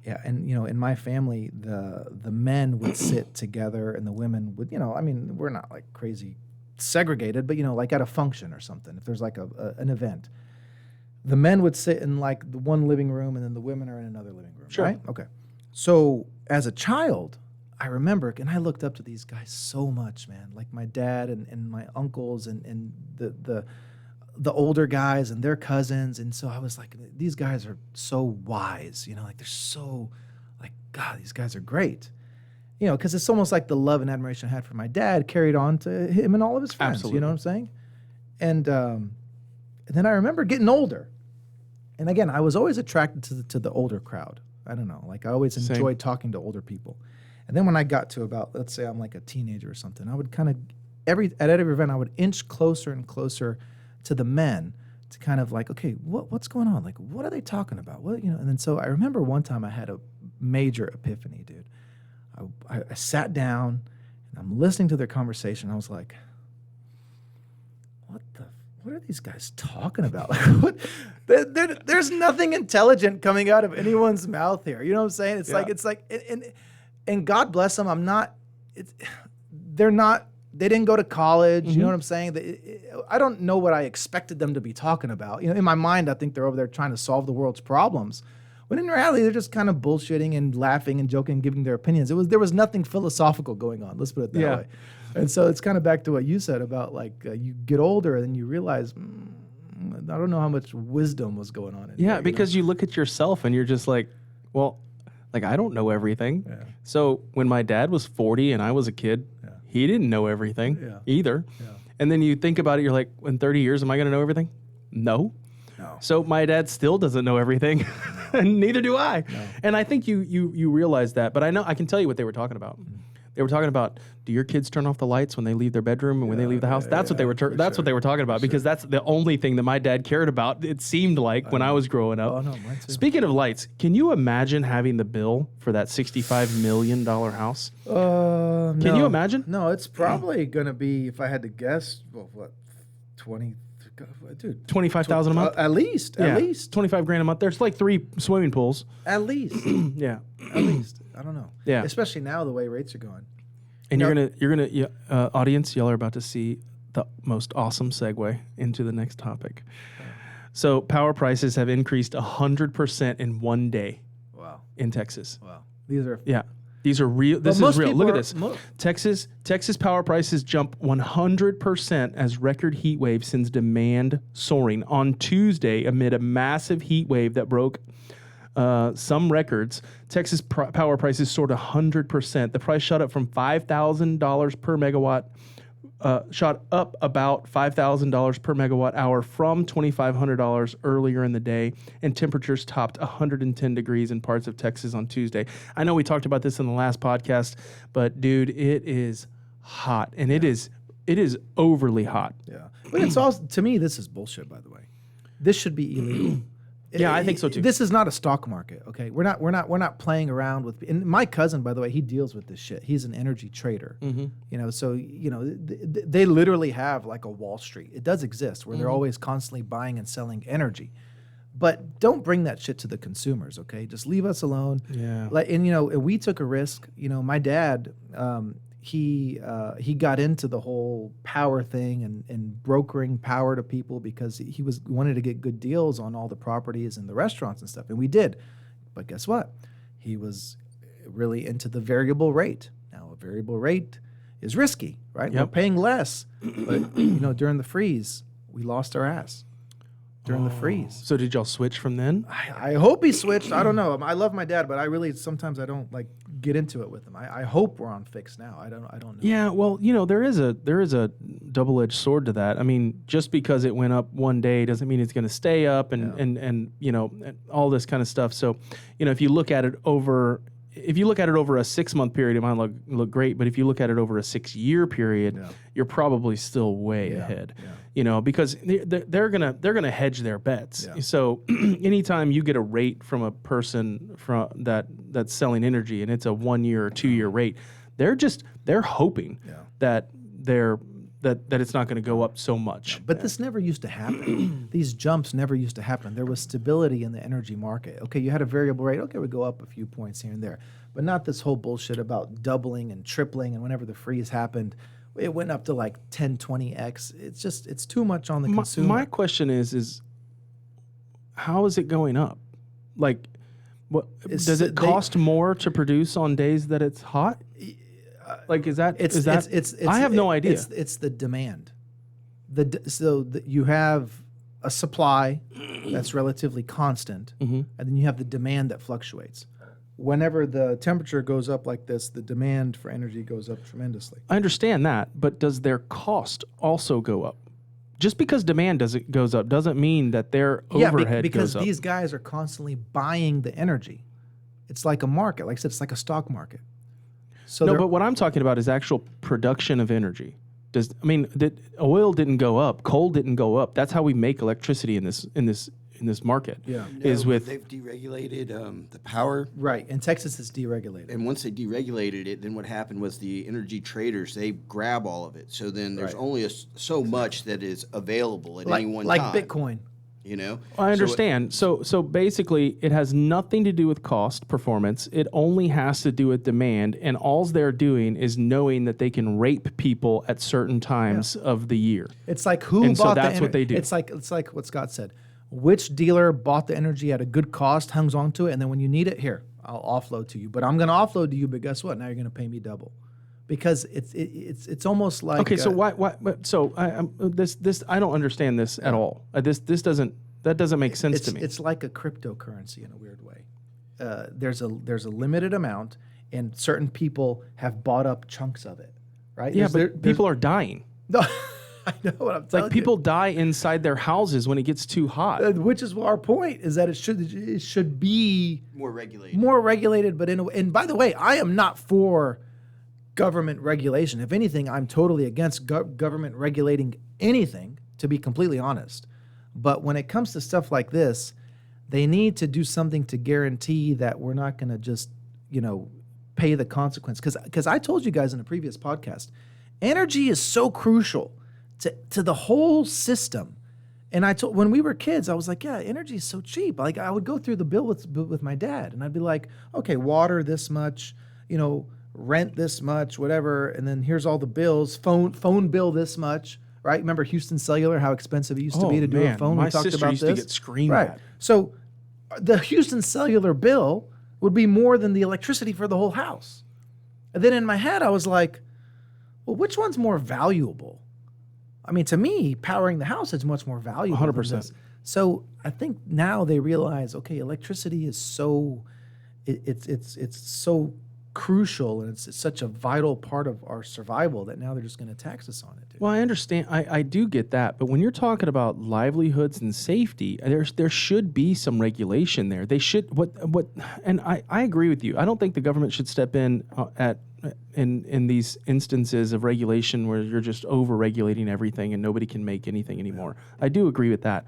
C: yeah, and you know, in my family, the men would sit together and the women would, you know, I mean, we're not like crazy segregated, but you know, like at a function or something, if there's like an event, the men would sit in like the one living room and then the women are in another living room.
A: Sure.
C: Right? Okay. So as a child, I remember, and I looked up to these guys so much, man, like my dad and my uncles and the older guys and their cousins. And so I was like, these guys are so wise, you know, like they're so like, God, these guys are great. You know, because it's almost like the love and admiration I had for my dad carried on to him and all of his friends.
A: Absolutely.
C: You know what I'm saying? And then I remember getting older. And again, I was always attracted to the older crowd. I don't know. Like I always enjoyed talking to older people. And then when I got to about, let's say I'm like a teenager or something, I would kind of, at every event, I would inch closer and closer to the men to kind of like, okay, what's going on? Like, what are they talking about? What, you know? And then so I remember one time I had a major epiphany, dude. I sat down and I'm listening to their conversation. I was like, what are these guys talking about? Like, there's nothing intelligent coming out of anyone's mouth here. You know what I'm saying? It's like, and God bless them. They didn't go to college. Mm-hmm. You know what I'm saying? I don't know what I expected them to be talking about. You know, in my mind, I think they're over there trying to solve the world's problems. When in reality, they're just kind of bullshitting and laughing and joking and giving their opinions. There was nothing philosophical going on. Let's put it that way. And so it's kind of back to what you said about like you get older and then you realize, I don't know how much wisdom was going on.
A: Because you look at yourself and you're just like, well, like I don't know everything. Yeah. So when my dad was 40 and I was a kid, he didn't know everything either. Yeah. And then you think about it, you're like, in 30 years, am I going to know everything? No. So my dad still doesn't know everything, and neither do I. No. And I think you realize that. But I can tell you what they were talking about. Mm-hmm. They were talking about, do your kids turn off the lights when they leave their bedroom and when they leave the house? That's what they were. That's what they were talking about because that's the only thing that my dad cared about. It seemed like when I was growing up.
C: Oh no, mine too.
A: Speaking of lights, can you imagine having the bill for that $65 million house? Can you imagine?
C: No, it's probably going to be, if I had to guess,
A: 25,000 a month?
C: At least.
A: 25 grand a month. There's like 3 swimming pools.
C: At least.
A: Yeah.
C: At least. I don't know.
A: Yeah.
C: Especially now the way rates are going.
A: And you're gonna audience, y'all are about to see the most awesome segue into the next topic. So power prices have increased 100% in one day.
C: Wow.
A: In Texas.
C: Wow.
A: These are real. This is real. Look at this. Texas power prices jump 100% as record heat wave sends demand soaring. On Tuesday, amid a massive heat wave that broke some records, Texas power prices soared 100%. The price shot up from $5,000 per megawatt. Shot up about $5,000 per megawatt hour from $2,500 earlier in the day, and temperatures topped 110 degrees in parts of Texas on Tuesday. I know we talked about this in the last podcast, but dude, it is hot, and it is overly hot.
C: Yeah, but it's also, to me, this is bullshit. By the way, this should be illegal.
A: Yeah, I think so too.
C: This is not a stock market, okay? We're not playing around with. And my cousin, by the way, he deals with this shit. He's an energy trader, you know. So they literally have like a Wall Street. It does exist where they're always constantly buying and selling energy, but don't bring that shit to the consumers, okay? Just leave us alone.
A: Yeah.
C: And we took a risk. You know, my dad, he got into the whole power thing and brokering power to people because he wanted to get good deals on all the properties and the restaurants and stuff, and we did. But guess what? He was really into the variable rate. Now, a variable rate is risky, right? We're paying less, but during the freeze, we lost our ass. During the freeze.
A: So did y'all switch from then?
C: I hope he switched. I don't know. I love my dad, but sometimes I don't like get into it with him. I hope we're on fixed now. I don't know.
A: Yeah, well, there is a double-edged sword to that. I mean, just because it went up one day doesn't mean it's going to stay up and and all this kind of stuff. So, if you look at it over a 6-month period, it might look great, but if you look at it over a 6-year period, you're probably still way ahead. Because they're gonna hedge their bets. Yeah. So anytime you get a rate from a person that's selling energy and it's a 1 year or 2 year rate, they're hoping that it's not going to go up so much.
C: But this never used to happen. These jumps never used to happen. There was stability in the energy market. Okay, you had a variable rate. Okay, we go up a few points here and there. But not this whole bullshit about doubling and tripling. And whenever the freeze happened, it went up to like 10, 20x. It's too much on the consumer.
A: My question is how is it going up? Like, what does it cost more to produce on days that it's hot? Like, I have no idea.
C: It's the demand. You have a supply that's relatively constant, and then you have the demand that fluctuates. Whenever the temperature goes up like this, the demand for energy goes up tremendously.
A: I understand that, but does their cost also go up? Just because demand goes up doesn't mean that their overhead
C: because
A: goes up.
C: These guys are constantly buying the energy. It's like a market. Like I said, it's like a stock market. So
A: no, but what I'm talking about is actual production of energy. Oil didn't go up, coal didn't go up. That's how we make electricity in this market.
D: Yeah, they've deregulated the power.
C: Right, and Texas is deregulated.
D: And once they deregulated it, then what happened was the energy traders, they grab all of it. So then there's only so much that is available at any one time.
C: Like Bitcoin.
A: I understand. So basically, it has nothing to do with cost performance. It only has to do with demand, and all they're doing is knowing that they can rape people at certain times of the year.
C: It's like that's what they do. It's like what Scott said. Which dealer bought the energy at a good cost, hangs on to it, and then when you need it, here, I'll offload to you. But I'm going to offload to you, but guess what? Now you're going to pay me double. Because it's almost like
A: okay. So why? So this I don't understand this at all. That doesn't make sense to me.
C: It's like a cryptocurrency in a weird way. There's a limited amount, and certain people have bought up chunks of it, right?
A: Yeah, but people are dying.
C: No, I know what I'm telling you.
A: People die inside their houses when it gets too hot.
C: Which is our point: is that it should be
D: more
C: regulated. But and by the way, I am not for government regulation. If anything, I'm totally against government regulating anything, to be completely honest. But when it comes to stuff like this, they need to do something to guarantee that we're not going to just, pay the consequence. Because I told you guys in a previous podcast, energy is so crucial to the whole system. And when we were kids, I was like, yeah, energy is so cheap. Like I would go through the bill with my dad, and I'd be like, okay, water this much, rent this much, whatever, and then here's all the bills. Phone bill this much, right? Remember Houston Cellular, how expensive it used to be to do a phone?
A: My
C: we talked
A: sister
C: about
A: used
C: this.
A: to get screamed
C: right.
A: at.
C: So the Houston Cellular bill would be more than the electricity for the whole house. And then in my head, I was like, well, which one's more valuable? I mean, to me, powering the house is much more valuable.
A: 100%.
C: So I think now they realize, okay, electricity is so, it's so crucial, and it's such a vital part of our survival that now they're just going to tax us on it. Dude.
A: Well, I understand. I do get that. But when you're talking about livelihoods and safety, there should be some regulation there. They should, and I agree with you. I don't think the government should step in in these instances of regulation where you're just over-regulating everything and nobody can make anything anymore. I do agree with that.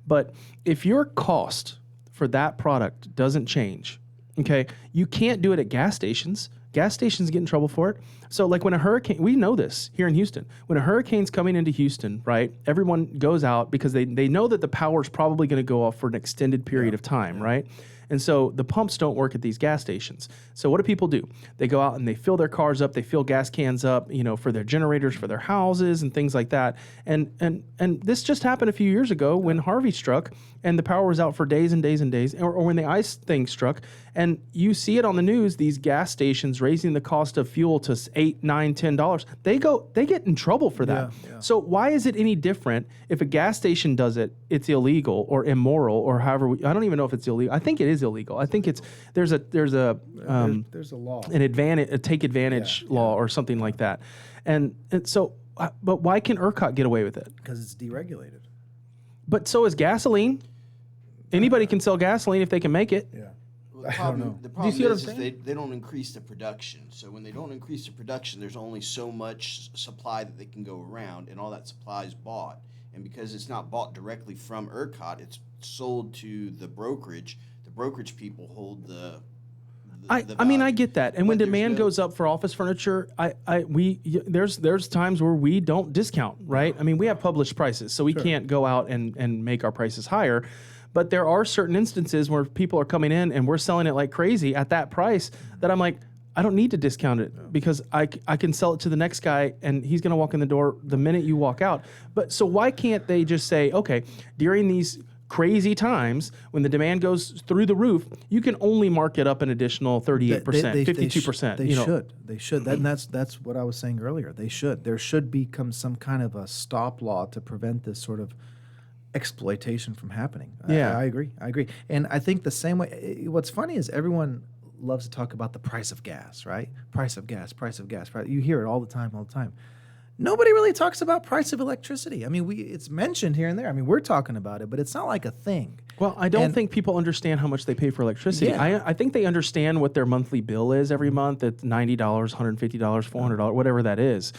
A: But if your cost for that product doesn't change, okay, you can't do it at gas stations. Gas stations get in trouble for it. So like when a hurricane, we know this here in Houston, when a hurricane's coming into Houston, right, everyone goes out because they know that the power's probably going to go off for an extended period of time, right? And so the pumps don't work at these gas stations. So what do people do? They go out and they fill their cars up. They fill gas cans up, for their generators, for their houses and things like that. And this just happened a few years ago when Harvey struck and the power was out for days and days and days, or when the ice thing struck. And you see it on the news, these gas stations raising the cost of fuel to $8, $9, $10. They get in trouble for that.
C: Yeah.
A: So why is it any different if a gas station does it? It's illegal or immoral or however. I don't even know if it's illegal. I think it is illegal. I think there's a
C: law,
A: a take advantage law or something like that. And so, but why can ERCOT get away with it?
C: Because it's deregulated.
A: But so is gasoline. Anybody can sell gasoline if they can make it.
C: Yeah.
D: Well, the problem
A: Do you see what I'm
D: is
A: saying?
D: they don't increase the production. So when they don't increase the production, there's only so much supply that they can go around, and all that supply is bought. And because it's not bought directly from ERCOT, it's sold to the brokerage. The brokerage people hold the
A: I get that. And when demand goes up for office furniture, there's times where we don't discount, right? I mean, we have published prices, so we can't go out and make our prices higher. But there are certain instances where people are coming in and we're selling it like crazy at that price that I'm like, I don't need to discount it because I can sell it to the next guy and he's going to walk in the door the minute you walk out. But so why can't they just say, okay, during these crazy times when the demand goes through the roof, you can only mark it up an additional 38%, 52%.
C: They should. That's what I was saying earlier. They should. There should become some kind of a stop law to prevent this sort of exploitation from happening.
A: Yeah.
C: I agree. And I think the same way, what's funny is everyone loves to talk about the price of gas, right? Price of gas. You hear it all the time. Nobody really talks about price of electricity. I mean, it's mentioned here and there. I mean, we're talking about it, but it's not like a thing.
A: Well, I don't think people understand how much they pay for electricity.
C: Yeah.
A: I think they understand what their monthly bill is every month. It's $90, $150, $400, whatever that is.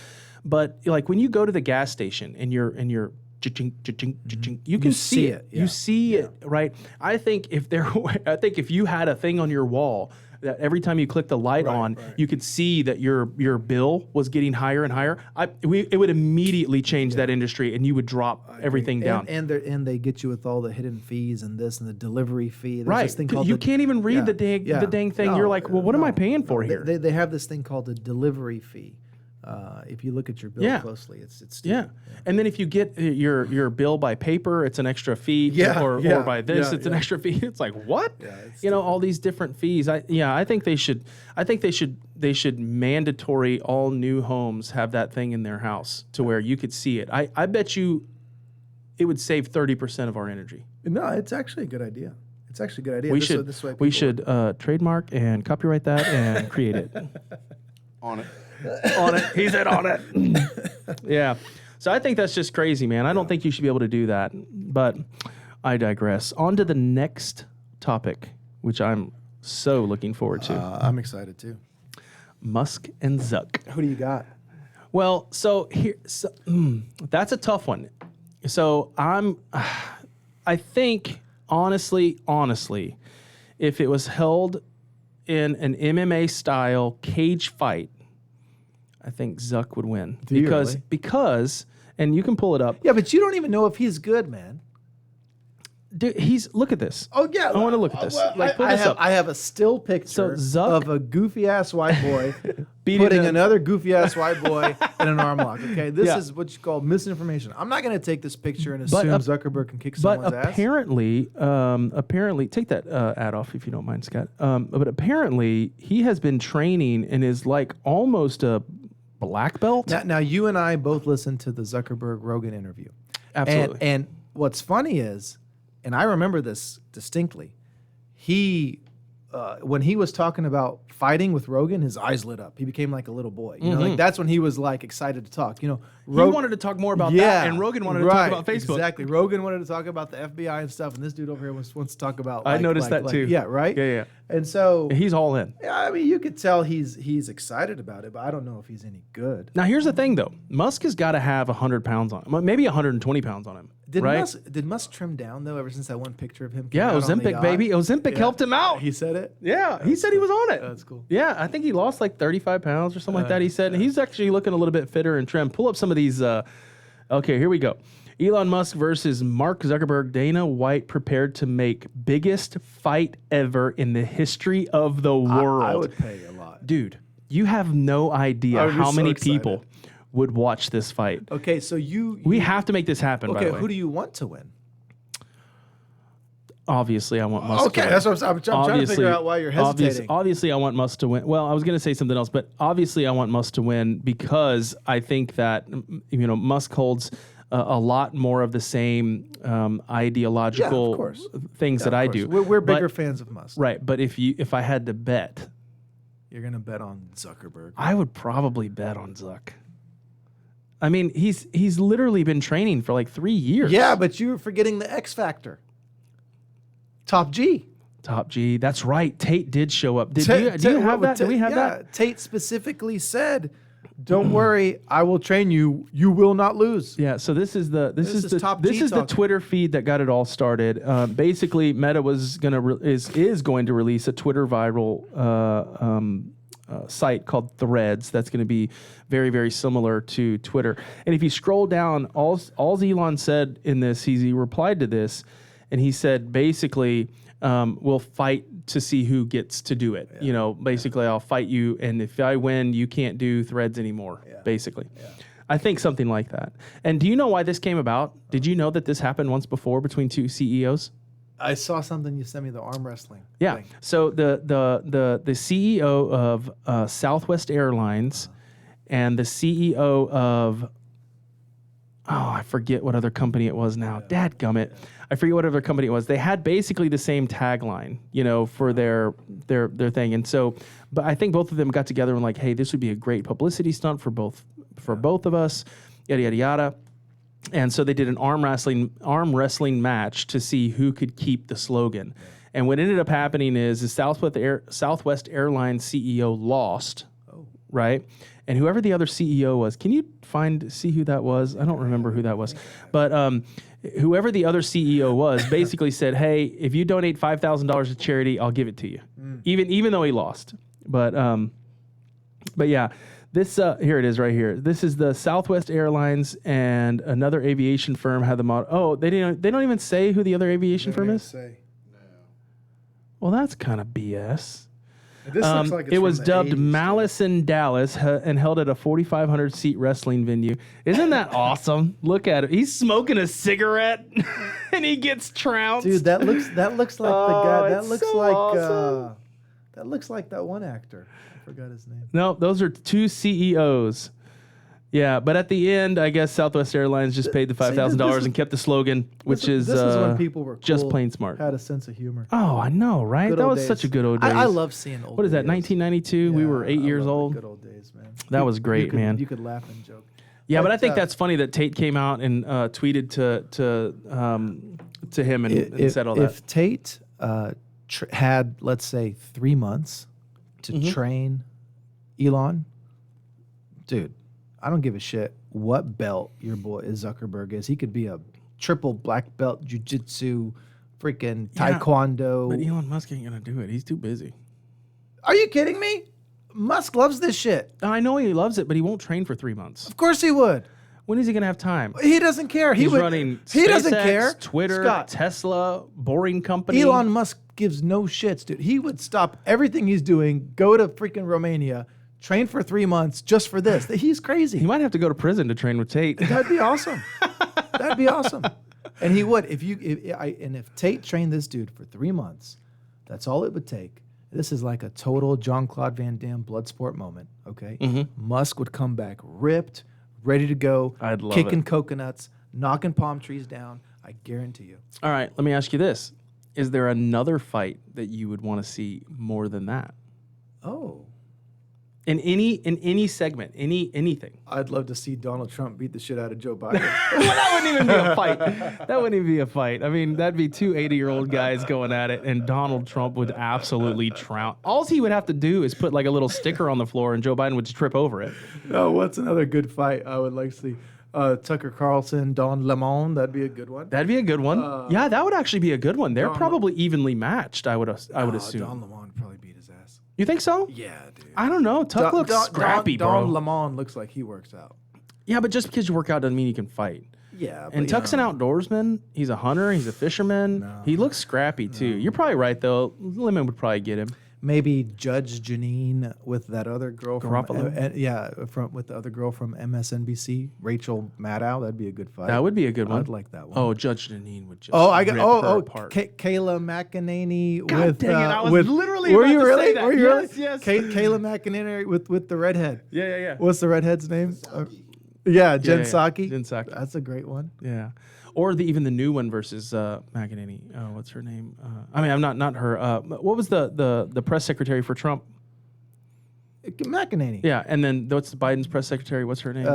A: But like when you go to the gas station and you're you can see it.
C: Yeah.
A: You see it, right? I think if you had a thing on your wall that every time you click the light on, you could see that your bill was getting higher and higher. It would immediately change that industry, and you would drop everything down.
C: And they get you with all the hidden fees and this and the delivery fee. There's
A: right?
C: This thing called
A: you can't even read the dang thing. You're like, well, what am I paying for here?
C: They have this thing called a delivery fee. If you look at your bill closely, it's stupid.
A: And then if you get your bill by paper, it's an extra fee. Or by this, it's an extra fee. It's like what? All these different fees. I think they should mandatory all new homes have that thing in their house to where you could see it. I bet you it would save 30% of our energy.
C: No, it's actually a good idea.
A: We should trademark and copyright that and create it.
D: On it.
A: On it. He said on it. Yeah. So I think that's just crazy, man. I don't think you should be able to do that. But I digress. On to the next topic, which I'm so looking forward to.
C: I'm excited too.
A: Musk and Zuck.
C: Who do you got?
A: Well, that's a tough one. So I think honestly, if it was held in an MMA style cage fight, I think Zuck would win. Because, and you can pull it up.
C: Yeah, but you don't even know if he's good, man.
A: Dude, look at this.
C: Oh yeah,
A: I want to look at this. Pull this up.
C: I have a still picture of a goofy ass white boy putting another goofy ass white boy in an arm lock. Okay, this is what you call misinformation. I'm not going to take this picture and assume Zuckerberg can kick someone's ass.
A: But apparently, take that ad off if you don't mind, Scott. But apparently, he has been training and is like almost a black belt.
C: Now you and I both listened to the Zuckerberg Rogan interview.
A: Absolutely.
C: And what's funny is, and I remember this distinctly, when he was talking about fighting with Rogan, his eyes lit up. He became like a little boy. You know, like that's when he was like excited to talk. You know,
A: he wanted to talk more about that, and Rogan wanted to talk about Facebook.
C: Exactly. Rogan wanted to talk about the FBI and stuff, and this dude over here wants to talk about.
A: I noticed that too.
C: Yeah. Right.
A: Yeah.
C: And so
A: he's all in.
C: Yeah, I mean, you could tell he's excited about it, but I don't know if he's any good.
A: Now, here's the thing, though. Musk has got to have 100 pounds on him, maybe 120 pounds on him.
C: Did Musk trim down, though, ever since that one picture of him?
A: Yeah, Ozempic, baby. Ozempic helped him out.
C: He said it?
A: Yeah, he said he was on it.
C: That's cool.
A: Yeah, I think he lost like 35 pounds or something like that, he said. And he's actually looking a little bit fitter and trim. Pull up some of these. Okay, here we go. Elon Musk versus Mark Zuckerberg. Dana White prepared to make biggest fight ever in the history of the world.
C: I would pay a lot.
A: Dude, you have no idea how many people would watch this fight.
C: Okay, so
A: we have to make this happen, by the way.
C: Okay, who do you want to win?
A: Obviously, I want Musk to win.
C: That's what I'm trying to figure out why you're hesitating.
A: Obviously, I want Musk to win. Well, I was going to say something else, but obviously I want Musk to win because I think that, Musk holds a lot more of the same ideological things that I do.
C: We're bigger fans of Musk.
A: Right, but if I had to bet...
C: You're going to bet on Zuckerberg.
A: I would probably bet on Zuck. I mean, he's literally been training for like 3 years.
C: Yeah, but you're forgetting the X factor. Top G.
A: That's right. Tate did show up. Do you have that? Do we have that?
C: Tate specifically said, "Don't worry, I will train you. You will not lose."
A: Yeah. So this is the
C: talking.
A: Twitter feed that got it all started. Basically, Meta is going to release a Twitter viral site called Threads that's going to be very, very similar to Twitter. And if you scroll down, all Elon said in this, he replied to this. And he said, basically, we'll fight to see who gets to do it. Yeah. Basically, I'll fight you. And if I win, you can't do Threads anymore, basically. Yeah. I think something like that. And do you know why this came about? Did you know that this happened once before between two CEOs?
C: I saw something you sent me, the arm wrestling.
A: Yeah.
C: Thing.
A: So the CEO of Southwest Airlines and the CEO of... Oh, I forget what other company it was now. Dadgummit. I forget what other company it was. They had basically the same tagline, for their thing. And so, but I think both of them got together and like, hey, this would be a great publicity stunt for both of us, yada, yada, yada. And so they did an arm wrestling match to see who could keep the slogan. And what ended up happening is the Southwest Airlines CEO lost, right? And whoever the other CEO was, can you see who that was? I don't remember who that was. But whoever the other CEO was basically said, hey, if you donate $5,000 to charity, I'll give it to you. Even though he lost. But yeah, this here it is right here. This is the Southwest Airlines and another aviation firm had the model. Oh, they don't even say who the other aviation firm is?
C: Say. No.
A: Well, that's kind of BS.
C: This looks like it's
A: it was
C: from the
A: dubbed
C: 80s,
A: Malice in Dallas and held at a 4,500 seat wrestling venue. Isn't that awesome? Look at it. He's smoking a cigarette and he gets trounced.
C: Dude, that looks like the guy. That looks
A: so
C: like
A: awesome.
C: that looks like that one actor. I forgot his name.
A: No, those are two CEOs. Yeah, but at the end, I guess Southwest Airlines just paid the $5,000 and kept the slogan, which is
C: when people were cool,
A: just plain smart.
C: Had a sense of humor.
A: Oh, I know, right? That was such a good old days.
C: I love seeing old.
A: What is that? 1992. We were 8 years old.
C: Good old days, man.
A: That was great, man.
C: You could laugh and joke.
A: Yeah, but I think that's funny that Tate came out and tweeted to him and said all that.
C: If Tate had, let's say, 3 months to train Elon, dude, I don't give a shit what belt your boy Zuckerberg is. He could be a triple black belt jiu-jitsu, freaking taekwondo.
A: But Elon Musk ain't gonna do it. He's too busy.
C: Are you kidding me? Musk loves this shit.
A: I know he loves it, but he won't train for 3 months.
C: Of course he would.
A: When is he gonna have time?
C: He doesn't care.
A: He's running SpaceX,
C: he doesn't care.
A: Twitter,
C: Scott,
A: Tesla, boring company.
C: Elon Musk gives no shits, dude. He would stop everything he's doing, go to freaking Romania, train for 3 months just for this. He's crazy.
A: He might have to go to prison to train with Tate.
C: That'd be awesome. That'd be awesome. And he would if Tate trained this dude for 3 months, that's all it would take. This is like a total Jean-Claude Van Damme Bloodsport moment. Okay, Musk would come back ripped, ready to go.
A: I'd love
C: kicking
A: it.
C: Coconuts, knocking palm trees down. I guarantee you.
A: All right, let me ask you this: is there another fight that you would want to see more than that?
C: Oh.
A: In any segment, anything.
C: I'd love to see Donald Trump beat the shit out of Joe Biden.
A: Well, that wouldn't even be a fight. That wouldn't even be a fight. I mean, that'd be two 80-year-old guys going at it, and Donald Trump would absolutely trounce. All he would have to do is put like a little sticker on the floor, and Joe Biden would just trip over it.
C: No, what's another good fight I would like to see? Tucker Carlson, Don Lemon. That'd be a good one.
A: That'd be a good one. Yeah, that would actually be a good one. They're probably evenly matched, I would assume.
C: Don Lemon would probably beat his ass.
A: You think so?
C: Yeah, dude.
A: I don't know. Tuck looks scrappy, bro.
C: Don Lemon looks like he works out.
A: Yeah, but just because you work out doesn't mean you can fight.
C: Yeah,
A: And Tuck's an outdoorsman. He's a hunter. He's a fisherman.
C: No.
A: He looks scrappy too. You're probably right though. Lemon would probably get him.
C: Maybe Judge Janine with that other girl
A: Garoppolo?
C: from with the other girl from MSNBC, Rachel Maddow. That'd be a good fight.
A: That would be a good one.
C: I'd like that one.
A: Oh, Judge Janine would just. Rip her apart.
C: Kayla McEnany
A: God
C: with.
A: dang it! I was
C: with,
A: literally
C: were
A: about
C: you
A: to
C: really?
A: say that.
C: Were you
A: Yes,
C: really?
A: yes.
C: Kayla McEnany with the redhead.
A: Yeah.
C: What's the redhead's name?
B: Saki.
C: Yeah, Jen Psaki.
A: Jen Psaki.
C: That's a great one.
A: Yeah, or even the new one versus McEnany. Oh, what's her name? I'm not her. What was the press secretary for Trump?
C: McEnany.
A: Yeah, and then what's Biden's press secretary? What's her name?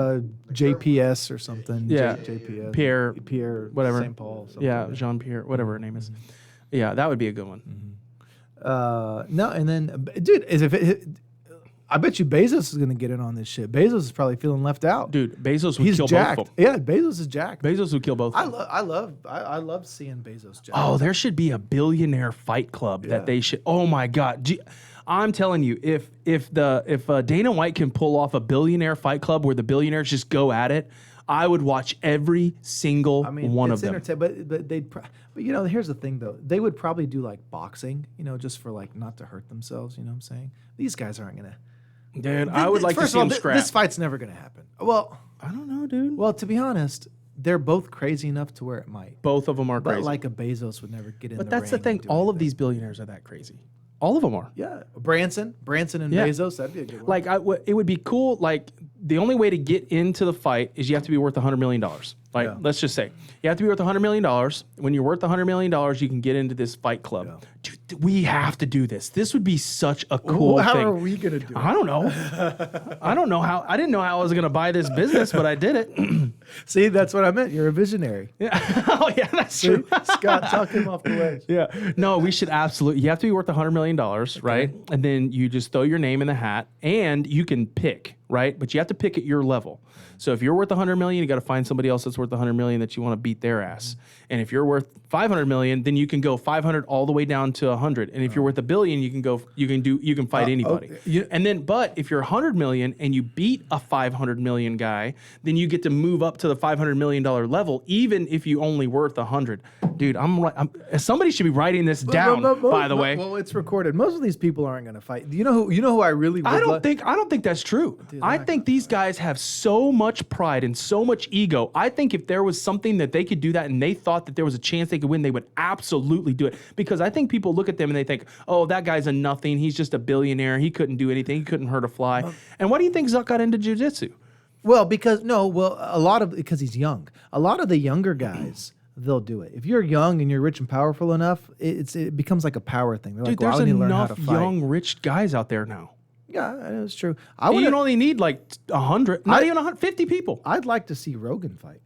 C: JPS or something.
A: Yeah.
C: JPS.
A: Pierre, whatever.
C: St. Paul.
A: Yeah, Jean Pierre, whatever her name is. Yeah, that would be a good one.
C: No, and then, dude, I bet you Bezos is going to get in on this shit. Bezos is probably feeling left out.
A: Dude, Bezos would
C: He's
A: kill
C: jacked.
A: both of them.
C: Yeah, Bezos is jacked.
A: Bezos would kill both of them.
C: I love seeing Bezos jacked.
A: Oh, there should be a billionaire fight club that they should. Oh my God, I'm telling you, if Dana White can pull off a billionaire fight club where the billionaires just go at it, I would watch every single one of them.
C: But but you know, here's the thing though, they would probably do like boxing, you know, just for like not to hurt themselves. You know what I'm saying? These guys aren't gonna.
A: Dude, I would like to see them scrap.
C: This fight's never gonna happen. Well,
A: I don't know, dude.
C: well, to be honest, they're both crazy enough to where it might.
A: Both of them are
C: But
A: crazy.
C: like a Bezos would never get in.
A: But
C: the
A: that's the
C: ring
A: thing.
C: and do
A: All of
C: anything.
A: these billionaires are that crazy. All of them are.
C: Yeah, Branson and
A: Yeah.
C: Bezos. That'd be a good one.
A: Like, it would be cool. Like, the only way to get into the fight is you have to be worth $100 million. Like,
C: Yeah.
A: let's just say you have to be worth $100 million. When you're worth $100 million, you can get into this fight club.
C: Yeah.
A: Dude, we have to do this. This would be such a cool
C: how
A: thing.
C: are we gonna do it?
A: I don't know. I don't know how. I didn't know how I was going to buy this business, but I did it.
C: See, that's what I meant. You're a visionary.
A: Yeah. Oh, yeah, that's
C: See,
A: true.
C: Scott, talk him off the ledge.
A: Yeah. No, we should absolutely. You have to be worth $100 million, right? And then you just throw your name in the hat, and you can pick, right? But you have to pick at your level. So if you're worth $100 million, you got to find somebody else that's worth $100 million that you want to beat their ass. And if you're worth $500 million, then you can go 500 all the way down to 100. And if you're worth $1 billion, you can fight anybody. And then, but if you're $100 million and you beat a $500 million guy, then you get to move up to the $500 million level, even if you only worth 100. Dude, somebody should be writing this down. By the way,
C: well, it's recorded. Most of these people aren't going to fight. You know who I really would
A: I don't think that's true. I think these guys have so much pride and so much ego. I think if there was something that they could do that and they thought that there was a chance they could win, they would absolutely do it. Because I think people look at them and they think, oh, that guy's a nothing. He's just a billionaire. He couldn't do anything. He couldn't hurt a fly. And why do you think Zuck got into jiu-jitsu?
C: Well, because he's young. A lot of the younger guys, they'll do it. If you're young and you're rich and powerful enough, it becomes like a power thing. They're
A: Dude,
C: like, well, I
A: there's
C: need to learn how
A: enough
C: to fight.
A: young, rich guys out there now.
C: Yeah, it's true.
A: You only need like 100, not even 150 people.
C: I'd like to see Rogan fight.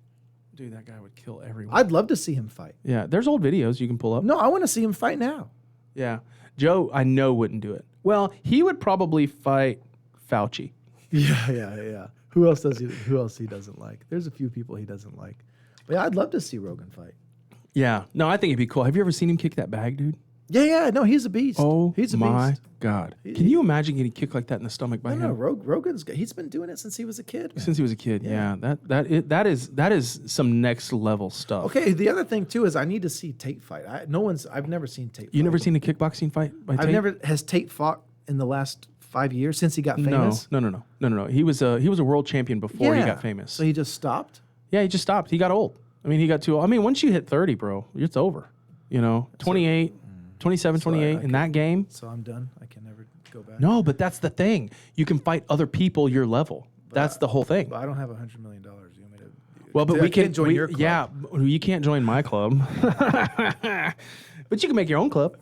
A: Dude, that guy would kill everyone.
C: I'd love to see him fight.
A: Yeah, there's old videos you can pull up.
C: No, I want to see him fight now.
A: Yeah. Joe, I know, wouldn't do it. Well, he would probably fight Fauci.
C: Yeah. Who else he doesn't like? There's a few people he doesn't like. But yeah, I'd love to see Rogan fight.
A: Yeah. No, I think it'd be cool. Have you ever seen him kick that bag, dude?
C: Yeah. No, he's a beast.
A: Oh,
C: he's a
A: my
C: beast.
A: God. Can you imagine getting kicked like that in the stomach by him?
C: No, Rogan's he's been doing it since he was a kid. Man.
A: Since he was a kid, yeah. That is some next level stuff.
C: Okay, the other thing too is I need to see Tate fight. I've never seen Tate.
A: You never seen a kickboxing fight by Tate?
C: Has Tate fought in the last 5 years since he got famous?
A: No. He was a world champion before he got famous.
C: So he just stopped?
A: Yeah, he just stopped. He got old. I mean, he got too old. I mean, once you hit 30, bro, it's over. You know, 28, 27, 28 in that game.
C: So I'm done. I can never go back.
A: No, but that's the thing. You can fight other people your level. That's the whole thing.
C: But I don't have $100 million. You want me to?
A: Well, but we
C: can't join your club.
A: Yeah, you can't join my club. But you can make your own club.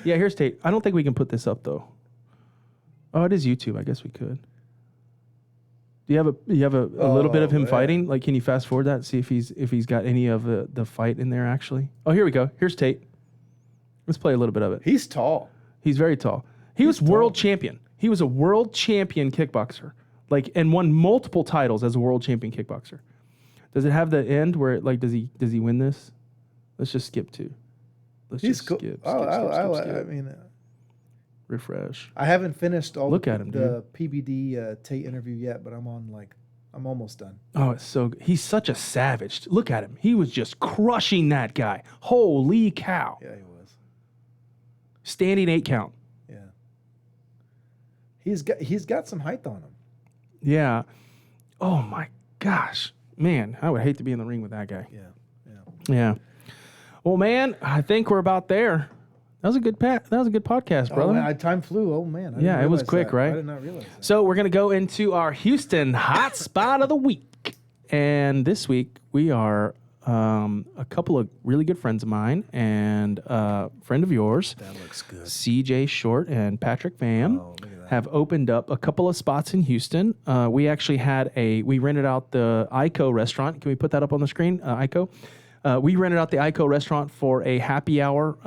A: Yeah, here's Tate. I don't think we can put this up though. Oh, it is YouTube. I guess we could. Do you have a little bit of him fighting? Like, can you fast forward that? See if he's got any of the fight in there actually. Oh, here we go. Here's Tate. Let's play a little bit of it.
C: He's tall.
A: He's very tall. He was world champion. He was a world champion kickboxer. Like, and won multiple titles as a world champion kickboxer. Does it have the end where it, like, does he win this? Let's just skip to.
C: He's cool. Skip. I mean,
A: refresh.
C: I haven't finished all
A: Look at him,
C: the PBD Tate interview yet, but I'm I'm almost done.
A: Oh, it's so good. He's such a savage. Look at him. He was just crushing that guy. Holy cow.
C: Yeah, he was.
A: Standing 8 count.
C: Yeah. He's got some height on him.
A: Yeah. Oh my gosh. Man, I would hate to be in the ring with that guy. Yeah. Well, man, I think we're about there. That was a good podcast, brother.
C: Oh, man, time flew. Oh man. I didn't
A: it was
C: realize
A: quick,
C: that.
A: right?
C: I did not realize that.
A: So we're gonna go into our Houston Hotspot of the week, and this week we are a couple of really good friends of mine and a friend of yours.
C: That looks good.
A: CJ Short and Patrick Pham
C: Oh, look at that.
A: have opened up a couple of spots in Houston. We actually we rented out the ICO restaurant. Can we put that up on the screen? ICO. We rented out the ICO restaurant for a happy hour.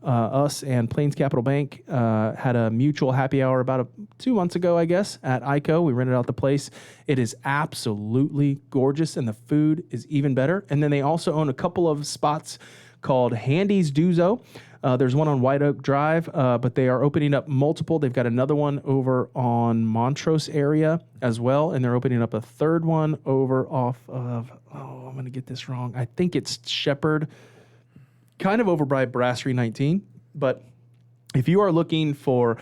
A: Us and Plains Capital Bank had a mutual happy hour about 2 months ago, I guess, at ICO. We rented out the place. It is absolutely gorgeous, and the food is even better. And then they also own a couple of spots called Handy's Duzo. There's one on White Oak Drive, but they are opening up multiple. They've got another one over on Montrose area as well, and they're opening up a third one over off of, I'm going to get this wrong. I think it's Shepherd, kind of over by Brasserie 19. But if you are looking for...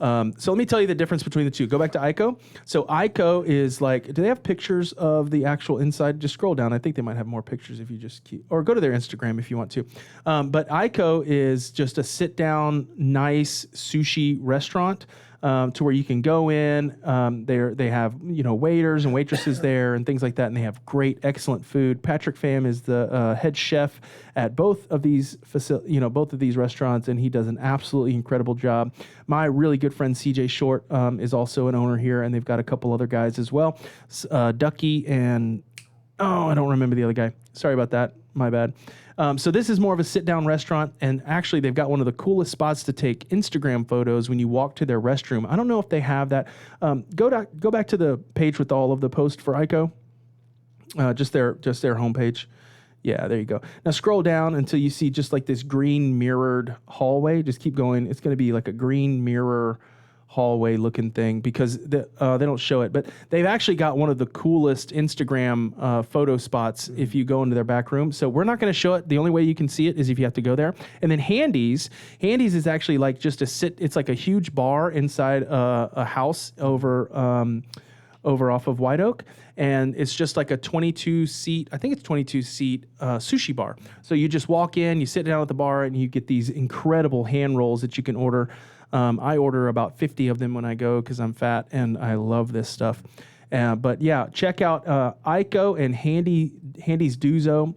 A: so let me tell you the difference between the two. Go back to ICO. So ICO is like, do they have pictures of the actual inside? Just scroll down. I think they might have more pictures if you just keep, or go to their Instagram if you want to. But ICO is just a sit down, nice sushi restaurant. To where you can go in. They have waiters and waitresses there and things like that, and they have great, excellent food. Patrick Pham is the head chef at both of these both of these restaurants, and he does an absolutely incredible job. My really good friend CJ Short is also an owner here, and they've got a couple other guys as well, Ducky and I don't remember the other guy. Sorry about that. My bad. So this is more of a sit-down restaurant, and actually they've got one of the coolest spots to take Instagram photos when you walk to their restroom. I don't know if they have that. Go back to the page with all of the posts for ICO, just their homepage. Yeah, there you go. Now scroll down until you see just like this green mirrored hallway. Just keep going. It's going to be like a green mirror hallway looking thing because they don't show it, but they've actually got one of the coolest Instagram photo spots if you go into their back room. So we're not going to show it. The only way you can see it is if you have to go there. And then Handy's is actually like just it's like a huge bar inside a house over off of White Oak. And it's just like a 22-seat, I think it's 22-seat sushi bar. So you just walk in, you sit down at the bar, and you get these incredible hand rolls that you can order. I order about 50 of them when I go because I'm fat and I love this stuff. But yeah, check out ICO and Handy's Duzo.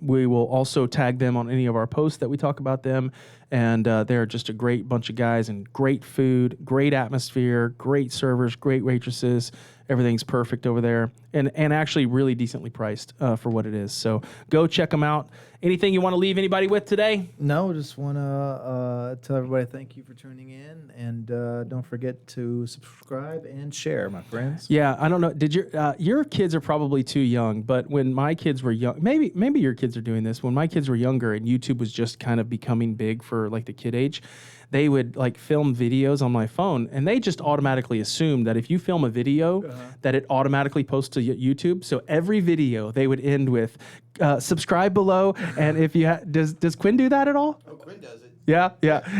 A: We will also tag them on any of our posts that we talk about them. And they're just a great bunch of guys and great food, great atmosphere, great servers, great waitresses. Everything's perfect over there and actually really decently priced for what it is. So go check them out. Anything you want to leave anybody with today?
C: No, just want to tell everybody thank you for tuning in. And don't forget to subscribe and share, my friends.
A: Yeah, I don't know. Did your kids are probably too young, but when my kids were young, maybe your kids are doing this. When my kids were younger and YouTube was just kind of becoming big for like the kid age, they would like film videos on my phone, and they just automatically assume that if you film a video, that it automatically posts to YouTube. So every video they would end with subscribe below. And if you does Quinn do that at all?
D: Oh, Quinn does it.
A: Yeah.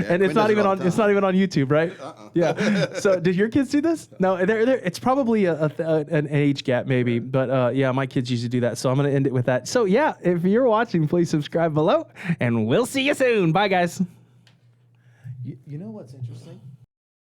A: And it's not even on YouTube, right? Yeah. So did your kids do this? No, it's probably an age gap maybe, but yeah, my kids used to do that. So I'm going to end it with that. So yeah, if you're watching, please subscribe below, and we'll see you soon. Bye, guys.
C: You know what's interesting?